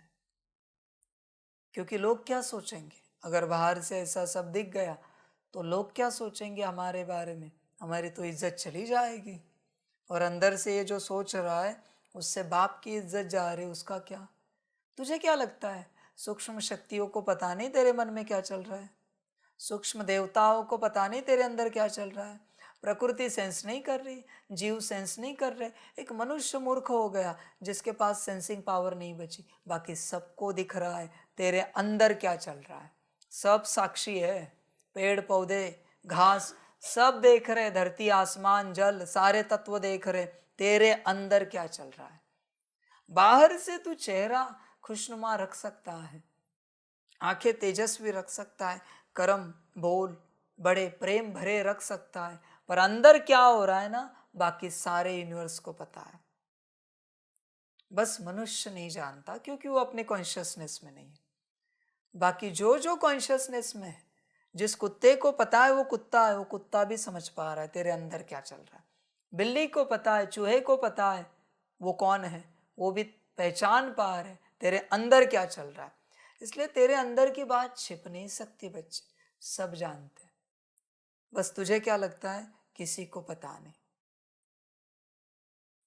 क्योंकि लोग क्या सोचेंगे, अगर बाहर से ऐसा सब दिख गया तो लोग क्या सोचेंगे हमारे बारे में, हमारी तो इज्जत चली जाएगी। और अंदर से ये जो सोच रहा है उससे बाप की इज्जत जा रही, उसका क्या। तुझे क्या लगता है सूक्ष्म शक्तियों को पता नहीं तेरे मन में क्या चल रहा है, सूक्ष्म देवताओं को पता नहीं तेरे अंदर क्या चल रहा है, प्रकृति सेंस नहीं कर रही, जीव सेंस नहीं कर रहे। एक मनुष्य मूर्ख हो गया जिसके पास सेंसिंग पावर नहीं बची, बाकी सबको दिख रहा है तेरे अंदर क्या चल रहा है। सब साक्षी है, पेड़ पौधे घास सब देख रहे, धरती आसमान जल सारे तत्व देख रहे तेरे अंदर क्या चल रहा है। बाहर से तू चेहरा खुशनुमा रख सकता है, आंखें तेजस्वी रख सकता है, कर्म बोल बड़े प्रेम भरे रख सकता है, पर अंदर क्या हो रहा है ना, बाकी सारे यूनिवर्स को पता है। बस मनुष्य नहीं जानता क्योंकि वो अपने कॉन्शियसनेस में नहीं है। बाकी जो जो कॉन्शियसनेस में है, जिस कुत्ते को पता है वो कुत्ता है, वो कुत्ता भी समझ पा रहा है तेरे अंदर क्या चल रहा है। बिल्ली को पता है, चूहे को पता है वो कौन है, वो भी पहचान पा रहे तेरे अंदर क्या चल रहा है। इसलिए तेरे अंदर की बात छिप नहीं सकती बच्चे, सब जानते हैं। बस तुझे क्या लगता है किसी को पता नहीं।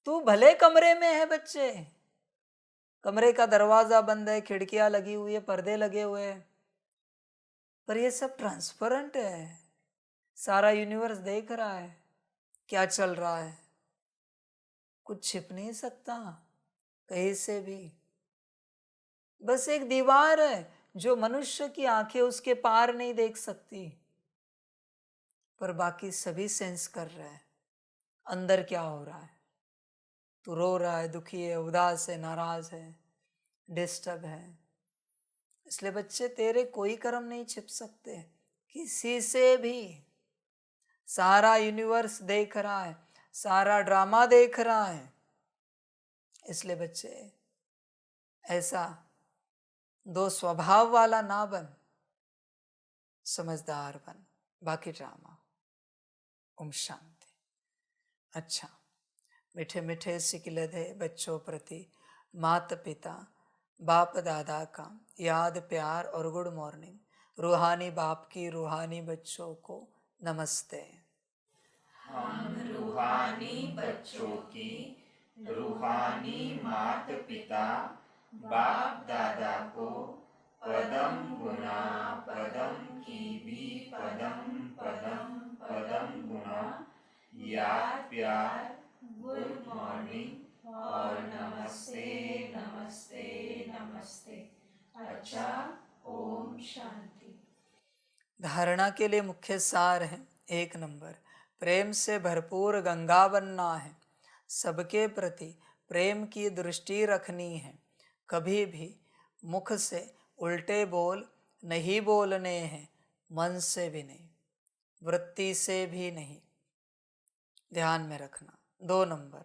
तू भले कमरे में है बच्चे, कमरे का दरवाजा बंद है, खिड़कियां लगी हुई है, पर्दे लगे हुए हैं, पर ये सब ट्रांसपेरेंट है, सारा यूनिवर्स देख रहा है क्या चल रहा है, कुछ छिप नहीं सकता कहीं से भी। बस एक दीवार है जो मनुष्य की आंखें उसके पार नहीं देख सकती, पर बाकी सभी सेंस कर रहे हैं अंदर क्या हो रहा है। तू रो रहा है, दुखी है, उदास है, नाराज है, डिस्टर्ब है। इसलिए बच्चे तेरे कोई कर्म नहीं छिप सकते किसी से भी। सारा यूनिवर्स देख रहा है, सारा ड्रामा देख रहा है। इसलिए बच्चे ऐसा दो स्वभाव वाला ना बन, समझदार बन, बाकी ड्रामा। ओम शांति। अच्छा, मीठे मीठे सिकिलधे बच्चों प्रति माता पिता बाप दादा का याद प्यार और गुड मॉर्निंग। रूहानी बाप की रूहानी बच्चों को नमस्ते। हम रूहानी बच्चों की रूहानी माता पिता बाप दादा को पदम गुना पदम की भी पदम पदम पदम गुना याद प्यार गुड मॉर्निंग और नमस्ते नमस्ते अच्छा, ओम शांति। धारणा के लिए मुख्य सार है। 1 नंबर, प्रेम से भरपूर गंगा बनना है। सबके प्रति प्रेम की दृष्टि रखनी है। कभी भी मुख से उल्टे बोल नहीं बोलने हैं, मन से भी नहीं, वृत्ति से भी नहीं, ध्यान में रखना। 2 नंबर,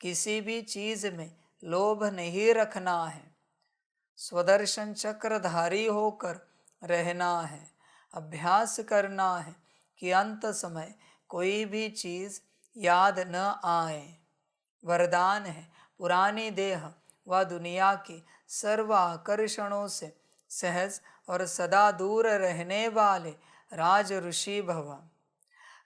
किसी भी चीज में लोभ नहीं रखना है। स्वदर्शन चक्रधारी होकर रहना है। अभ्यास करना है कि अंत समय कोई भी चीज याद न आए। वरदान है पुरानी देह व दुनिया की सर्व आकर्षणों से सहज और सदा दूर रहने वाले राज ऋषि भव।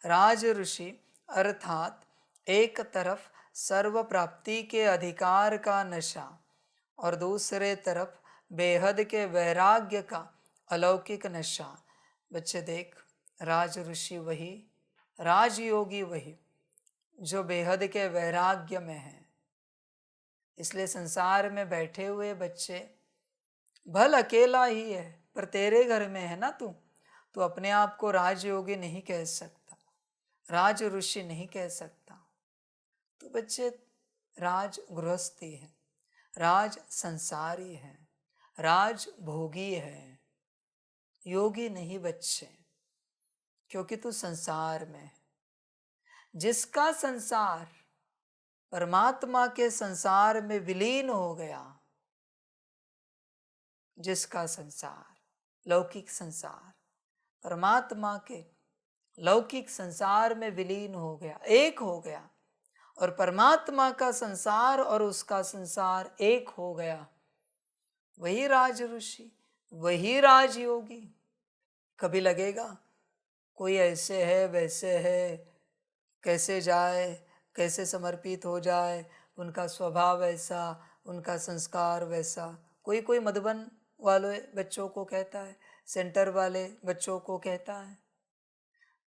राज ऋषि अर्थात एक तरफ सर्व प्राप्ति के अधिकार का नशा और दूसरे तरफ बेहद के वैराग्य का अलौकिक नशा। बच्चे देख, राज ऋषि वही, राजयोगी वही जो बेहद के वैराग्य में है। इसलिए संसार में बैठे हुए बच्चे, भल अकेला ही है पर तेरे घर में है ना तू अपने आप को राजयोगी नहीं कह सकता, राज ऋषि नहीं कह सकता। तो बच्चे राज गृहस्थी है, राज संसारी है, राज भोगी है, योगी नहीं बच्चे, क्योंकि तू संसार में है। जिसका संसार परमात्मा के संसार में विलीन हो गया, जिसका संसार लौकिक संसार परमात्मा के लौकिक संसार में विलीन हो गया, एक हो गया, और परमात्मा का संसार और उसका संसार एक हो गया, वही राज ऋषि, वही राजयोगी। कभी लगेगा कोई ऐसे है वैसे है, कैसे जाए, कैसे समर्पित हो जाए, उनका स्वभाव ऐसा, उनका संस्कार वैसा। कोई मधुबन वाले बच्चों को कहता है, सेंटर वाले बच्चों को कहता है,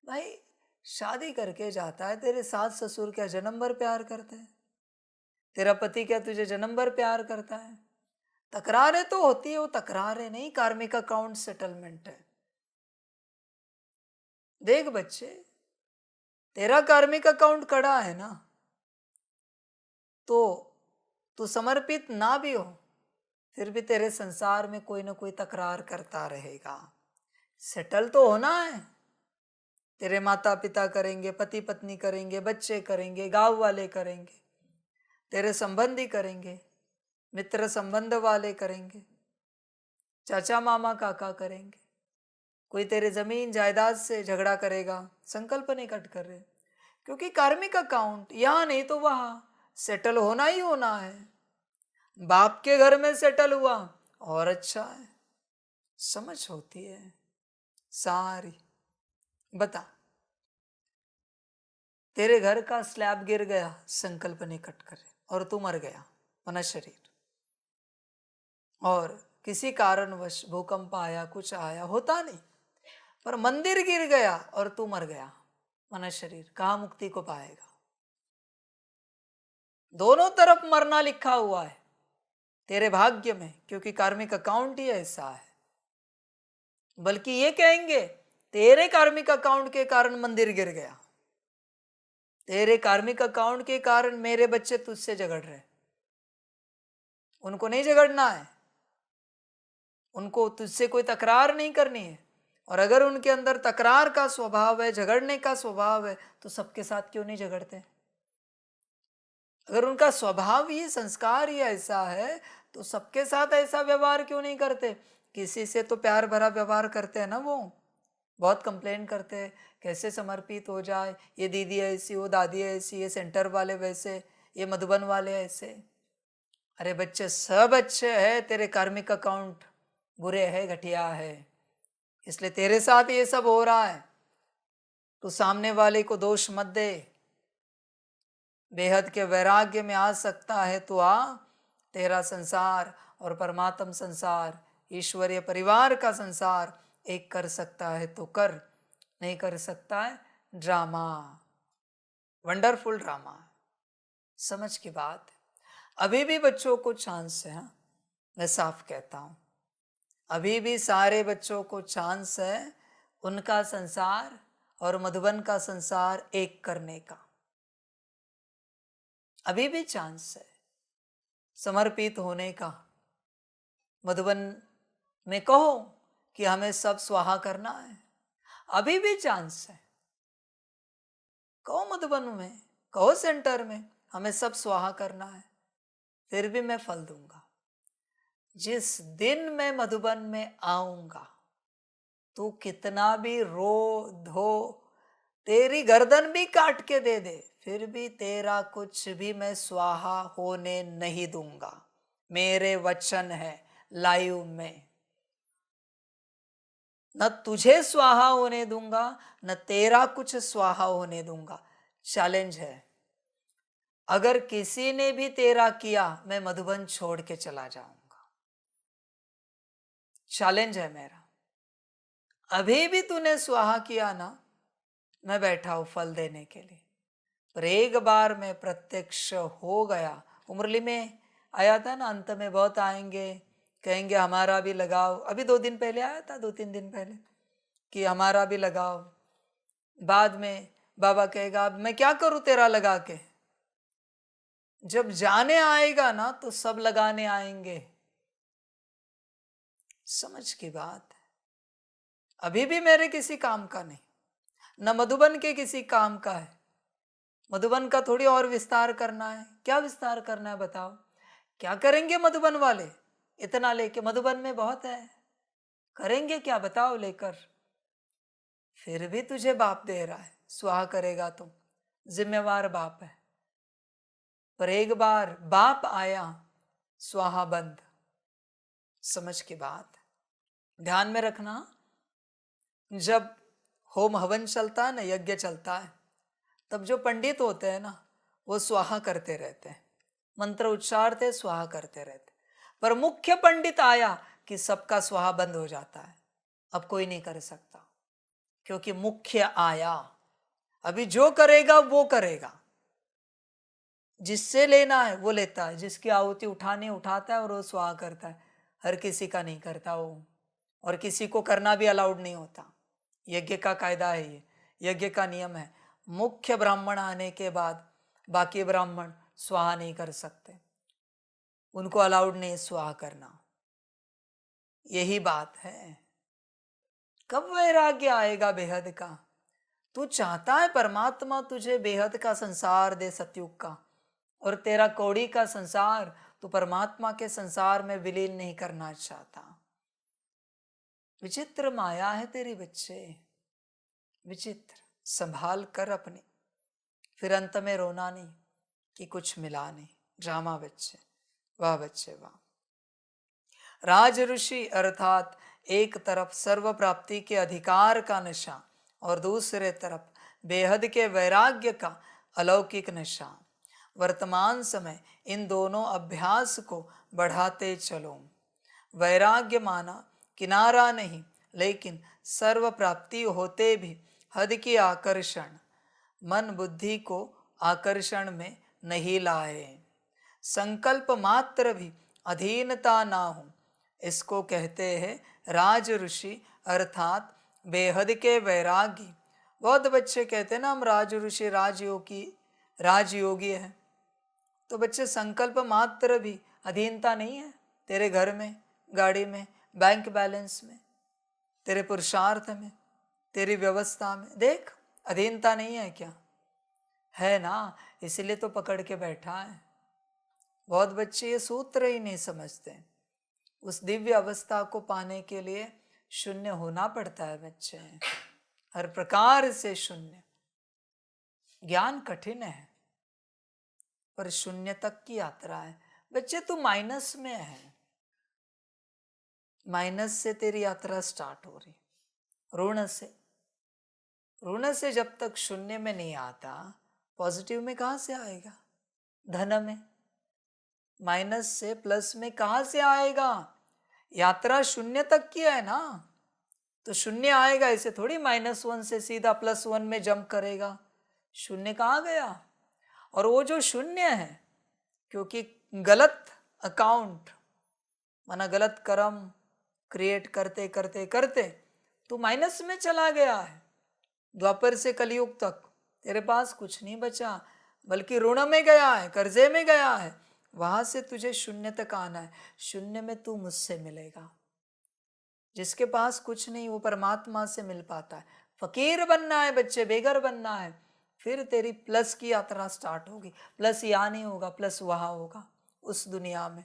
भाई शादी करके जाता है, तेरे सास ससुर क्या जन्म भर प्यार करते हैं? तेरा पति क्या तुझे जन्म भर प्यार करता है? तकरारें तो होती है, वो तकरारें नहीं, कार्मिक अकाउंट सेटलमेंट है। देख बच्चे, तेरा कार्मिक अकाउंट कड़ा है ना, तो तू समर्पित ना भी हो, फिर भी तेरे संसार में कोई ना कोई तकरार करता रहेगा। सेटल तो होना है। तेरे माता पिता करेंगे, पति पत्नी करेंगे, बच्चे करेंगे, गांव वाले करेंगे, तेरे संबंधी करेंगे, मित्र संबंध वाले करेंगे, चाचा मामा काका करेंगे, कोई तेरे जमीन जायदाद से झगड़ा करेगा, संकल्प नहीं कट कर रहे, क्योंकि कार्मिक अकाउंट यहाँ नहीं तो वहां सेटल होना ही होना है। बाप के घर में सेटल हुआ और अच्छा है, समझ होती है सारी। बता, तेरे घर का स्लैब गिर गया, संकल्प नहीं कट करे, और तू मर गया मन शरीर, और किसी कारणवश भूकंप आया, कुछ आया, होता नहीं, पर मंदिर गिर गया और तू मर गया मन शरीर, कहाँ मुक्ति को पाएगा? दोनों तरफ मरना लिखा हुआ है तेरे भाग्य में, क्योंकि कार्मिक अकाउंट ही ऐसा है। बल्कि ये कहेंगे, तेरे कार्मिक अकाउंट के कारण मंदिर गिर गया, तेरे कार्मिक अकाउंट के कारण मेरे बच्चे तुझसे झगड़ रहे। उनको नहीं झगड़ना है, उनको तुझसे कोई तकरार नहीं करनी है। और अगर उनके अंदर तकरार का स्वभाव है, झगड़ने का स्वभाव है, तो सबके साथ क्यों नहीं झगड़ते? अगर उनका स्वभाव ही, संस्कार ही ऐसा है, तो सबके साथ ऐसा व्यवहार क्यों नहीं करते? किसी से तो प्यार भरा व्यवहार करते हैं ना, वो बहुत कंप्लेन करते हैं, कैसे समर्पित हो जाए, ये दीदी ऐसी, वो दादी ऐसी, ये सेंटर वाले वैसे, ये मधुबन वाले ऐसे। अरे बच्चे, सब अच्छे है, तेरे कार्मिक अकाउंट बुरे है, घटिया है, इसलिए तेरे साथ ये सब हो रहा है। तू सामने वाले को दोष मत दे। बेहद के वैराग्य में आ सकता है तो आ, तेरा संसार और परमात्म संसार, ईश्वरीय परिवार का संसार एक कर सकता है तो कर, नहीं कर सकता है ड्रामा, वंडरफुल ड्रामा। समझ की बात है। अभी भी बच्चों को चांस है, हाँ? मैं साफ कहता हूँ, अभी भी सारे बच्चों को चांस है उनका संसार और मधुबन का संसार एक करने का। अभी भी चांस है समर्पित होने का। मधुबन में कहो कि हमें सब स्वाहा करना है, अभी भी चांस है। कहो मधुबन में, कहो सेंटर में, हमें सब स्वाहा करना है, फिर भी मैं फल दूंगा। जिस दिन मैं मधुबन में आऊंगा, तू कितना भी रो धो, तेरी गर्दन भी काट के दे दे, फिर भी तेरा कुछ भी मैं स्वाहा होने नहीं दूंगा। मेरे वचन है लाइव में। न तुझे स्वाहा होने दूंगा, न तेरा कुछ स्वाहा होने दूंगा। चैलेंज है। अगर किसी ने भी तेरा किया, मैं मधुबन छोड़ के चला जाऊंगा। चैलेंज है मेरा। अभी भी तूने स्वाहा किया ना, मैं बैठा हूं फल देने के लिए। पर एक बार मैं प्रत्यक्ष हो गया। उमरली में आया था ना, अंत में बहुत आएंगे, कहेंगे हमारा भी लगाओ। अभी 2 दिन पहले आया था, 2-3 दिन पहले, कि हमारा भी लगाओ। बाद में बाबा कहेगा अब मैं क्या करूं तेरा लगा के। जब जाने आएगा ना तो सब लगाने आएंगे। समझ की बात है। अभी भी मेरे किसी काम का नहीं, न मधुबन के किसी काम का है। मधुबन का थोड़ी और विस्तार करना है। क्या विस्तार करना है बताओ? क्या करेंगे मधुबन वाले इतना लेके? मधुबन में बहुत है, करेंगे क्या बताओ लेकर? फिर भी तुझे बाप दे रहा है, स्वाहा करेगा तुम, जिम्मेवार बाप है। पर एक बार बाप आया, स्वाहा बंद। समझ की बात ध्यान में रखना। जब होम हवन चलता है ना, यज्ञ चलता है, तब जो पंडित होते हैं ना, वो स्वाहा करते रहते हैं, मंत्र उच्चारते स्वाहा करते रहते। पर मुख्य पंडित आया कि सबका स्वाहा बंद हो जाता है। अब कोई नहीं कर सकता, क्योंकि मुख्य आया। अभी जो करेगा वो करेगा, जिससे लेना है वो लेता है, जिसकी आहुति उठानी उठाता है और वो स्वाहा करता है। हर किसी का नहीं करता वो, और किसी को करना भी अलाउड नहीं होता। यज्ञ का कायदा है ये, यज्ञ का नियम है। मुख्य ब्राह्मण आने के बाद बाकी ब्राह्मण स्वाहा नहीं कर सकते, उनको अलाउड नहीं स्वाहा करना। यही बात है। कब वैराग्य आएगा बेहद का? तू चाहता है परमात्मा तुझे बेहद का संसार दे, सतयुग का, और तेरा कौड़ी का संसार तू परमात्मा के संसार में विलीन नहीं करना चाहता। विचित्र माया है तेरी बच्चे, विचित्र। संभाल कर अपनी, फिर अंत में रोना नहीं कि कुछ मिला नहीं। ड्रामा बच्चे, वाह बच्चे वाह। राज ऋषि अर्थात एक तरफ सर्व प्राप्ति के अधिकार का नशा और दूसरे तरफ बेहद के वैराग्य का अलौकिक नशा। वर्तमान समय इन दोनों अभ्यास को बढ़ाते चलो। वैराग्य माना किनारा नहीं, लेकिन सर्व प्राप्ति होते भी हद की आकर्षण। मन बुद्धि को आकर्षण में नहीं लाए। संकल्प मात्र भी अधीनता ना हो, इसको कहते हैं राज ऋषि अर्थात बेहद के वैरागी। बहुत बच्चे कहते हैं ना हम राज ऋषि राजयोगी है। तो बच्चे संकल्प मात्र भी अधीनता नहीं है तेरे घर में, गाड़ी में, बैंक बैलेंस में, तेरे पुरुषार्थ में, तेरी व्यवस्था में। देख, अधीनता नहीं है क्या? है ना, इसलिए तो पकड़ के बैठा है। बहुत बच्चे ये सूत्र ही नहीं समझते। उस दिव्य अवस्था को पाने के लिए शून्य होना पड़ता है बच्चे, हर प्रकार से शून्य। ज्ञान कठिन है, पर शून्य तक की यात्रा है। बच्चे तू माइनस में है, माइनस से तेरी यात्रा स्टार्ट हो रही। ऋण से जब तक शून्य में नहीं आता, पॉजिटिव में कहां से आएगा? धन में। माइनस से प्लस में कहां से आएगा? यात्रा शून्य तक की है ना, तो शून्य आएगा। ऐसे थोड़ी -1 से सीधा +1 में जंप करेगा। शून्य कहाँ गया? और वो जो शून्य है, क्योंकि गलत अकाउंट माना गलत कर्म क्रिएट करते करते करते तू माइनस में चला गया है। द्वापर से कलयुग तक तेरे पास कुछ नहीं बचा, बल्कि ऋण में गया है, कर्जे में गया है। वहां से तुझे शून्य तक आना है। शून्य में तू मुझसे मिलेगा। जिसके पास कुछ नहीं वो परमात्मा से मिल पाता है। फकीर बनना है बच्चे, बेगर बनना है, फिर तेरी प्लस की यात्रा स्टार्ट होगी। प्लस यहाँ नहीं होगा, प्लस वहाँ होगा उस दुनिया में।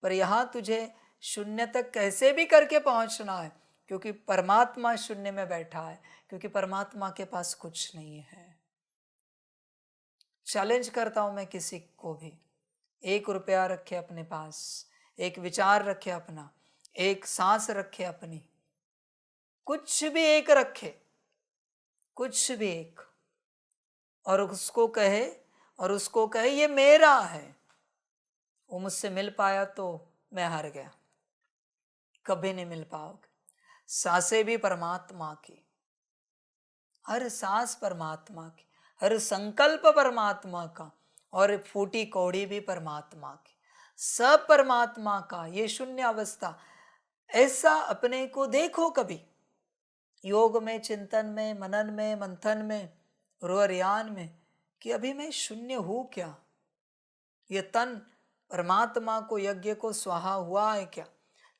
पर यहाँ तुझे शून्य तक कैसे भी करके पहुंचना है, क्योंकि परमात्मा शून्य में बैठा है, क्योंकि परमात्मा के पास कुछ नहीं है। चैलेंज करता हूं मैं किसी को भी, 1 रुपया रखे अपने पास, एक विचार रखे अपना, एक सांस रखे अपनी, कुछ भी एक रखे, कुछ भी एक, और उसको कहे ये मेरा है। वो मुझसे मिल पाया तो मैं हार गया, कभी नहीं मिल पाओगे। सांसें भी परमात्मा की, हर सांस परमात्मा की, हर संकल्प परमात्मा का, और फूटी कौड़ी भी परमात्मा की, सब परमात्मा का। ये शून्य अवस्था, ऐसा अपने को देखो कभी योग में, चिंतन में, मनन में, मंथन में, रोरियान में, कि अभी मैं शून्य हूं क्या? ये तन परमात्मा को, यज्ञ को स्वाहा हुआ है क्या?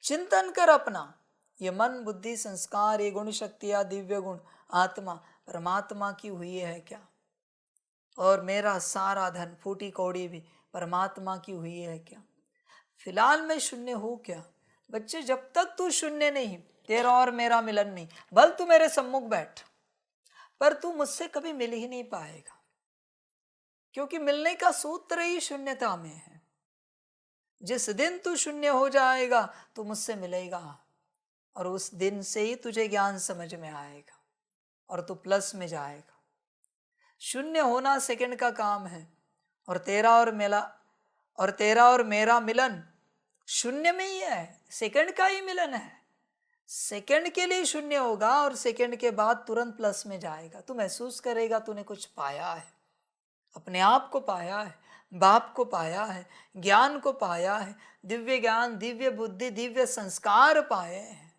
चिंतन कर अपना। ये मन, बुद्धि, संस्कार, ये गुण शक्तियां, दिव्य गुण, आत्मा परमात्मा की हुई है क्या? और मेरा सारा धन, फूटी कौड़ी भी परमात्मा की हुई है क्या? फिलहाल मैं शून्य हूं क्या? बच्चे, जब तक तू शून्य नहीं, तेरा और मेरा मिलन नहीं, भल तू मेरे सम्मुख बैठ, पर तू मुझसे कभी मिल ही नहीं पाएगा, क्योंकि मिलने का सूत्र ही शून्यता में है। जिस दिन तू शून्य हो जाएगा तो मुझसे मिलेगा, और उस दिन से ही तुझे ज्ञान समझ में आएगा और तू प्लस में जाएगा। शून्य होना सेकंड का काम है, और तेरा और मेरा मिलन शून्य में ही है, सेकंड का ही मिलन है। सेकंड के लिए शून्य होगा और सेकंड के बाद तुरंत प्लस में जाएगा। तू महसूस करेगा तूने कुछ पाया है, अपने आप को पाया है, बाप को पाया है, ज्ञान को पाया है, दिव्य ज्ञान, दिव्य बुद्धि, दिव्य संस्कार पाए हैं।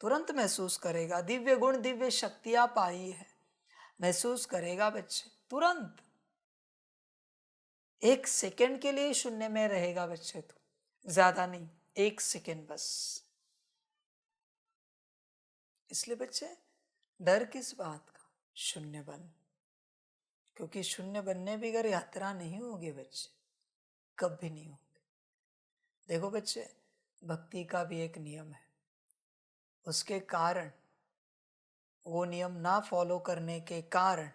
तुरंत महसूस करेगा, दिव्य गुण, दिव्य शक्तियां पाई है, महसूस करेगा बच्चे तुरंत। 1 सेकंड के लिए शून्य में रहेगा बच्चे, तो ज्यादा नहीं, 1 सेकंड बस। इसलिए बच्चे, डर किस बात का? शून्य बन, क्योंकि शून्य बनने बगैर यात्रा नहीं होगी बच्चे, कभी नहीं होगी। देखो बच्चे, भक्ति का भी एक नियम है, उसके कारण, वो नियम ना फॉलो करने के कारण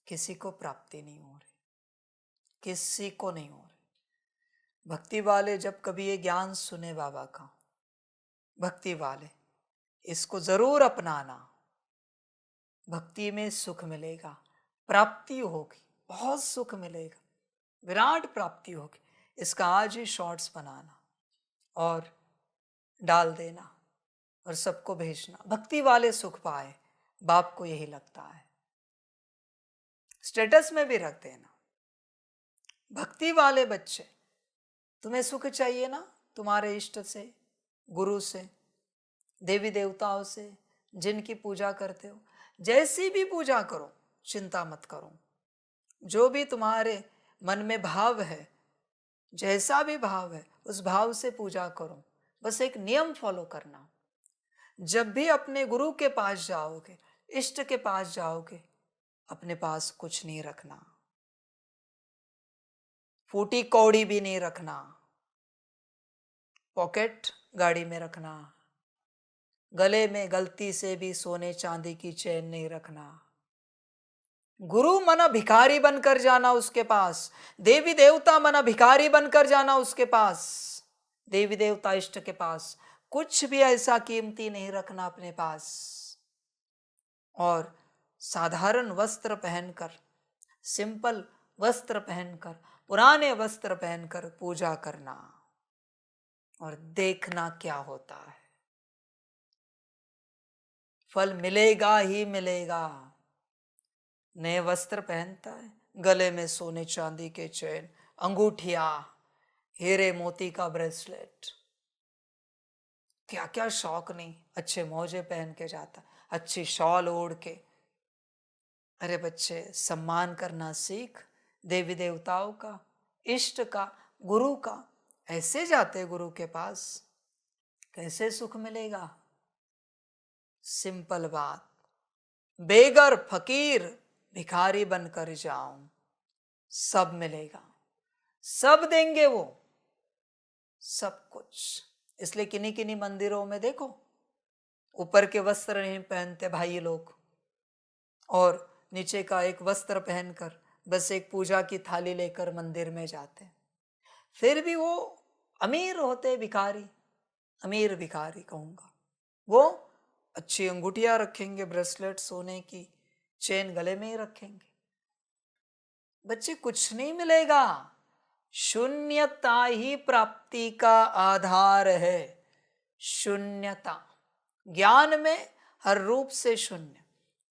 किसी को प्राप्ति नहीं हो रही, किसी को नहीं हो रही। भक्ति वाले जब कभी ये ज्ञान सुने बाबा का, भक्ति वाले इसको जरूर अपनाना। भक्ति में सुख मिलेगा, प्राप्ति होगी, बहुत सुख मिलेगा, विराट प्राप्ति होगी। इसका आज ही शॉर्ट्स बनाना और डाल देना और सबको भेजना। भक्ति वाले सुख पाए, बाप को यही लगता है, स्टेटस में भी रख देना। भक्ति वाले बच्चे, तुम्हें सुख चाहिए ना, तुम्हारे इष्ट से, गुरु से, देवी देवताओं से, जिनकी पूजा करते हो, जैसी भी पूजा करो, चिंता मत करो। जो भी तुम्हारे मन में भाव है, जैसा भी भाव है, उस भाव से पूजा करो। बस एक नियम फॉलो करना, जब भी अपने गुरु के पास जाओगे, इष्ट के पास जाओगे, अपने पास कुछ नहीं रखना, फूटी कौड़ी भी नहीं रखना, पॉकेट गाड़ी में रखना, गले में गलती से भी सोने चांदी की चेन नहीं रखना। गुरु मना भिखारी बनकर जाना उसके पास, देवी देवता मना भिखारी बनकर जाना उसके पास, देवी देवता इष्ट के पास कुछ भी ऐसा कीमती नहीं रखना अपने पास। और साधारण वस्त्र पहनकर, सिंपल वस्त्र पहनकर, पुराने वस्त्र पहनकर पूजा करना और देखना क्या होता है। फल मिलेगा ही मिलेगा। नए वस्त्र पहनता है, गले में सोने चांदी के चेन, अंगूठिया, हीरे मोती का ब्रेसलेट, क्या क्या शौक नहीं, अच्छे मोजे पहन के जाता, अच्छी शॉल ओढ़ के। अरे बच्चे, सम्मान करना सीख, देवी देवताओं का, इष्ट का, गुरु का। ऐसे जाते गुरु के पास, कैसे सुख मिलेगा? सिंपल बात, बेगर फकीर भिखारी बनकर जाऊं, सब मिलेगा, सब देंगे वो, सब कुछ। इसलिए किन्हीं किन्हीं मंदिरों में देखो, ऊपर के वस्त्र नहीं पहनते भाई लोग, और नीचे का एक वस्त्र पहनकर बस एक पूजा की थाली लेकर मंदिर में जाते। फिर भी वो अमीर होते भिखारी, अमीर भिखारी कहूंगा। वो अच्छी अंगूठियां रखेंगे, ब्रेसलेट सोने की, चेन गले में ही रखेंगे। बच्चे, कुछ नहीं मिलेगा। शून्यता ही प्राप्ति का आधार है। शून्यता, ज्ञान में हर रूप से शून्य,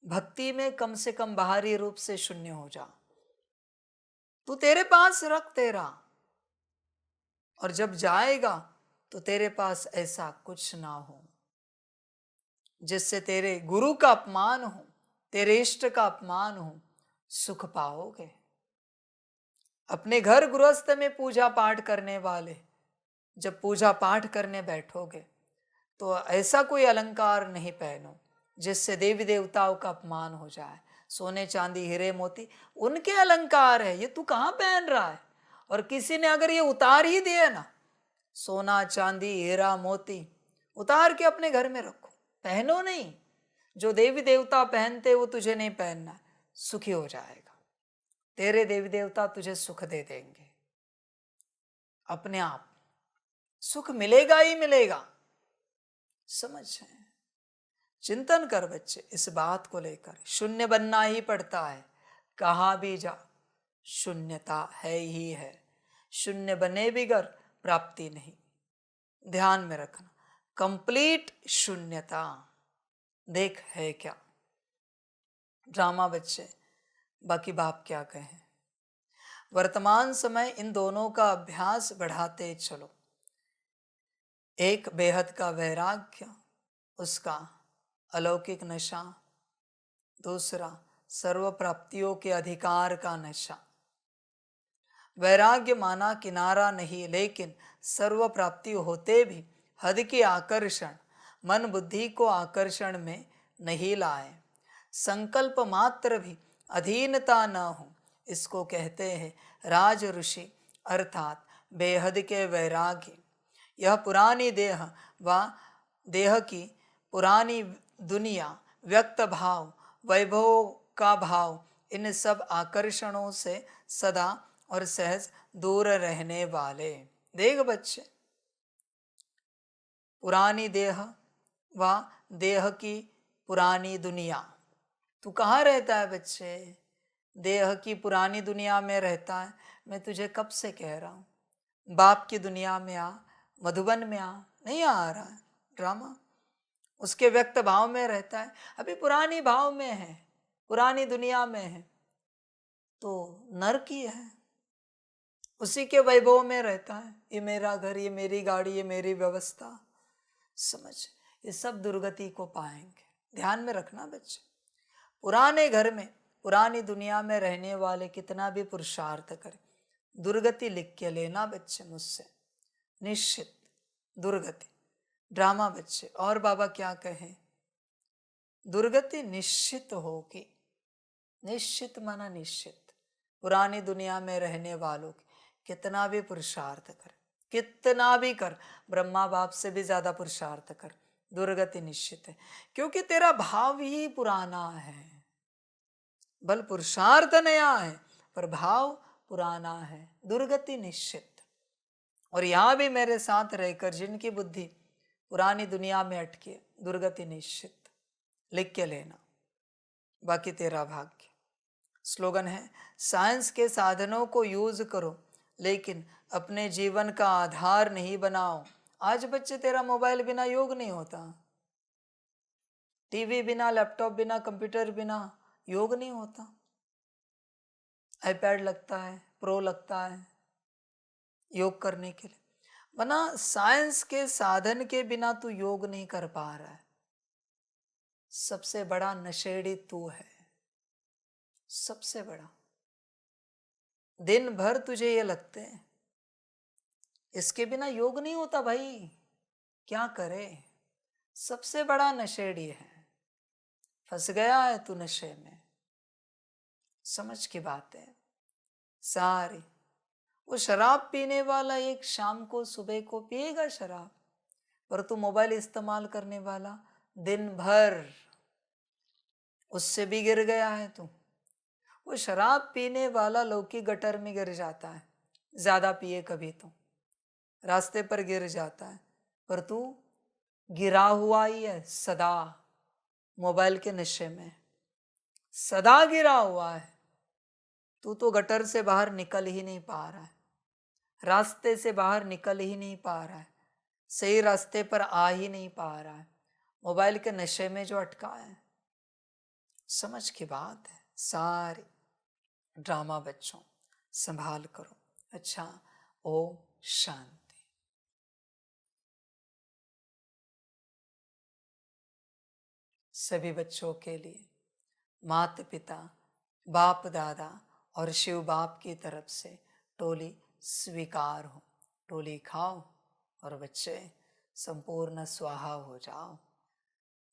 भक्ति में कम से कम बाहरी रूप से शून्य हो जा। तू तेरे पास रख तेरा, और जब जाएगा तो तेरे पास ऐसा कुछ ना हो जिससे तेरे गुरु का अपमान हो, तेरे इष्ट का अपमान हो। सुख पाओगे। अपने घर गृहस्थ में पूजा पाठ करने वाले, जब पूजा पाठ करने बैठोगे तो ऐसा कोई अलंकार नहीं पहनो जिससे देवी देवताओं का अपमान हो जाए। सोने चांदी हीरे मोती उनके अलंकार है, ये तू कहाँ पहन रहा है? और किसी ने अगर ये उतार ही दिया ना, सोना चांदी हीरा मोती उतार के अपने घर में रखो, पहनो नहीं। जो देवी देवता पहनते वो तुझे नहीं पहनना है, सुखी हो जाएगा। तेरे देवी देवता तुझे सुख दे देंगे, अपने आप सुख मिलेगा ही मिलेगा। समझ है? चिंतन कर बच्चे इस बात को लेकर। शून्य बनना ही पड़ता है, कहाँ भी जा शून्यता है ही है। शून्य बने बिगर प्राप्ति नहीं, ध्यान में रखना। कंप्लीट शून्यता देख है क्या ड्रामा बच्चे, बाकी बाप क्या कहें। वर्तमान समय इन दोनों का अभ्यास बढ़ाते चलो। एक बेहद का वैराग्य, उसका अलौकिक नशा, दूसरा सर्व प्राप्तियों के अधिकार का नशा। वैराग्य माना किनारा नहीं, लेकिन सर्व प्राप्ति होते भी हद के आकर्षण मन बुद्धि को आकर्षण में नहीं लाए। संकल्प मात्र भी अधीनता न हो, इसको कहते हैं राज ऋषि अर्थात बेहद के वैराग्य। यह पुरानी देह व देह की पुरानी दुनिया, व्यक्त भाव, वैभव का भाव, इन सब आकर्षणों से सदा और सहज दूर रहने वाले। देख बच्चे, पुरानी देह व देह की पुरानी दुनिया, तू कहाँ रहता है बच्चे? देह की पुरानी दुनिया में रहता है। मैं तुझे कब से कह रहा हूँ, बाप की दुनिया में आ, मधुबन में आ, नहीं आ रहा है ड्रामा। उसके व्यक्त भाव में रहता है, अभी पुरानी भाव में है, पुरानी दुनिया में है, तो नरक ही है। उसी के वैभव में रहता है, ये मेरा घर, ये मेरी गाड़ी, ये मेरी व्यवस्था। समझ, ये सब दुर्गति को पाएंगे। ध्यान में रखना बच्चे, पुराने घर में पुरानी दुनिया में रहने वाले कितना भी पुरुषार्थ करें, दुर्गति लिख के लेना बच्चे मुझसे, निश्चित दुर्गति। ड्रामा बच्चे, और बाबा क्या कहें, दुर्गति निश्चित होगी। निश्चित माना निश्चित। पुरानी दुनिया में रहने वालों की कितना भी पुरुषार्थ कर, कितना भी कर, ब्रह्मा बाप से भी ज्यादा पुरुषार्थ कर, दुर्गति निश्चित है। क्योंकि तेरा भाव ही पुराना है। बल पुरुषार्थ नया है पर भाव पुराना है, दुर्गति निश्चित। और यहां भी मेरे साथ रहकर जिनकी बुद्धि पुरानी दुनिया में अटकी, दुर्गति निश्चित। लिख के लेना, बाकी तेरा भाग्य। स्लोगन है, साइंस के साधनों को यूज करो लेकिन अपने जीवन का आधार नहीं बनाओ। आज बच्चे, तेरा मोबाइल बिना योग नहीं होता, टीवी बिना, लैपटॉप बिना, कंप्यूटर बिना योग नहीं होता। आईपैड लगता है, प्रो लगता है योग करने के लिए। वरना साइंस के साधन के बिना तू योग नहीं कर पा रहा है। सबसे बड़ा नशेड़ी तू है, सबसे बड़ा। दिन भर तुझे ये लगते हैं इसके बिना योग नहीं होता भाई, क्या करे। सबसे बड़ा नशेड़ी है, फंस गया है तू नशे में। समझ की बात है सारी। वो शराब पीने वाला एक शाम को सुबह को पिएगा शराब, पर तू मोबाइल इस्तेमाल करने वाला दिन भर उससे भी गिर गया है तू। वो शराब पीने वाला लौकी गटर में गिर जाता है, ज्यादा पिए कभी तो रास्ते पर गिर जाता है, पर तू गिरा हुआ ही है सदा मोबाइल के नशे में, सदा गिरा हुआ है। तू तो गटर से बाहर निकल ही नहीं पा रहा है, रास्ते से बाहर निकल ही नहीं पा रहा है, सही रास्ते पर आ ही नहीं पा रहा है, मोबाइल के नशे में जो अटका है। समझ की बात है सारी। ड्रामा बच्चों संभाल करो। अच्छा, ओम शांति। सभी बच्चों के लिए माता पिता, बाप दादा और शिव बाप की तरफ से टोली स्वीकार हो। टोली खाओ और बच्चे संपूर्ण स्वाहा हो जाओ।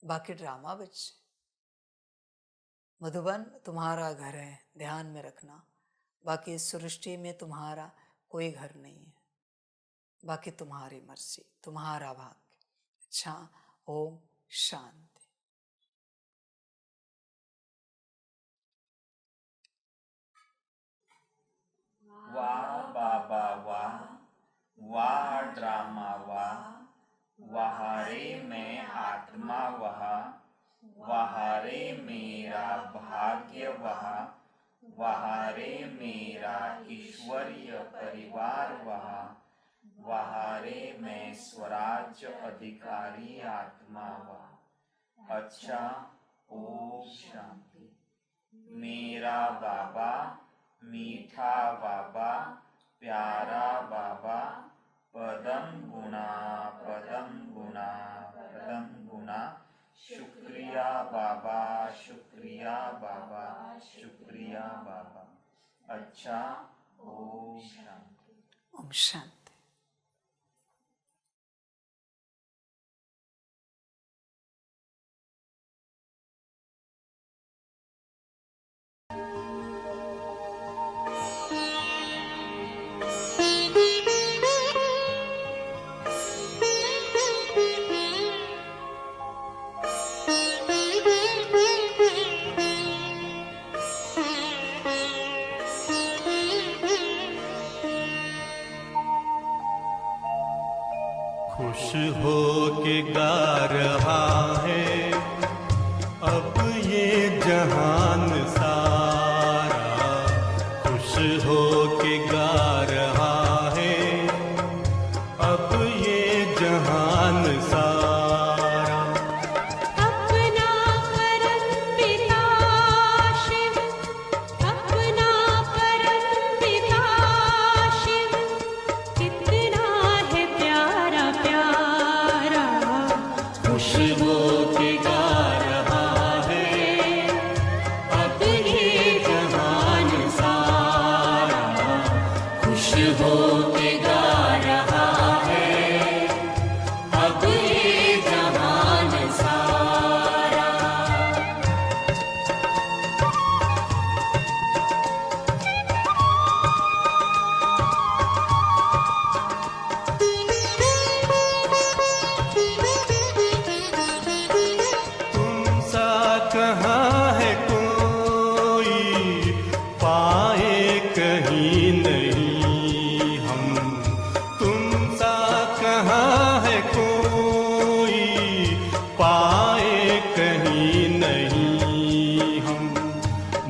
बाकी ड्रामा बच्चे, मधुबन तुम्हारा घर है, ध्यान में रखना। बाकी सृष्टि में तुम्हारा कोई घर नहीं है, बाकी तुम्हारी मर्जी, तुम्हारा भाग्य। अच्छा, ओम शांति। वाह बाबा वाह, वाह ड्रामा वाह, वहारे मैं आत्मा वहा, वहारे मेरा भाग्य वहा, वहारे मेरा ईश्वरीय परिवार वहा, वहारे मैं स्वराज्य अधिकारी आत्मा वहा। अच्छा, ओम शांति। मेरा बाबा, मीठा बाबा, प्यारा बाबा, पदम गुना पदम गुना पदम गुना, शुक्रिया बाबा, शुक्रिया बाबा, शुक्रिया बाबा। अच्छा, ओम शांति। ओम शांति। खुश हो के गा रहा है अब ये जहान सारा, खुश हो के गा रहा है अब ये जहान सारा। अपना परम पिता शिव, अपना परम पिता शिव, कितना है प्यारा प्यारा। खुश हो के गा रहा है अब ये जहान सारा, खुश हो के गा रहा है अब ये जहान सारा। तुम सा कहाँ है कोई, पाए कहीं नहीं हम। तुम सा कहाँ है कोई, पाए कहीं नहीं हम।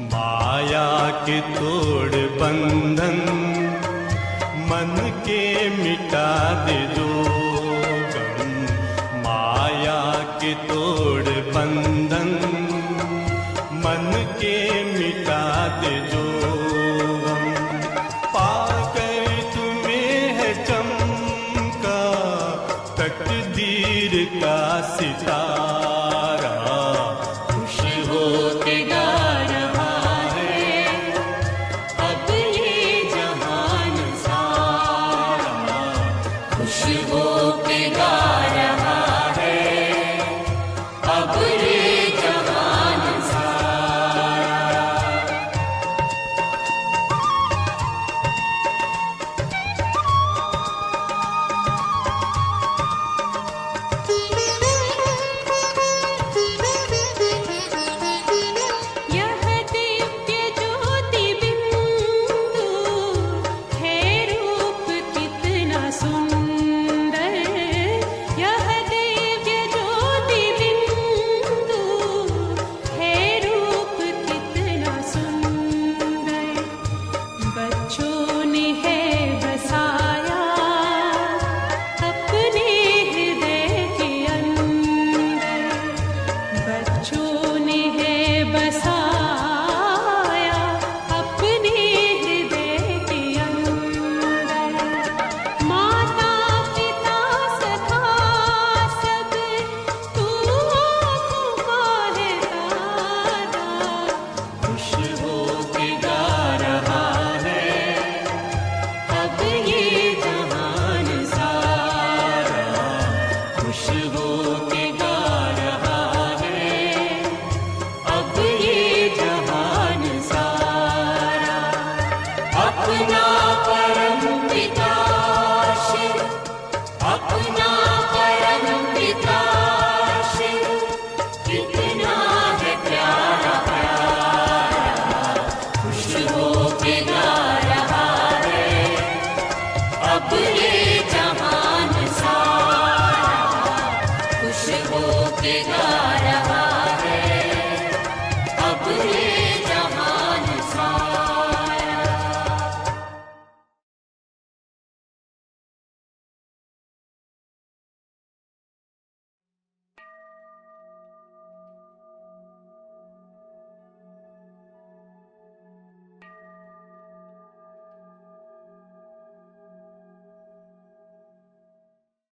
माया के तोड़ बंधन मन के मिटा दे जो गम। माया के तोड़ बंधन मन के मिटा दे जो गम। पाकर तुम्हें है चमक जगाया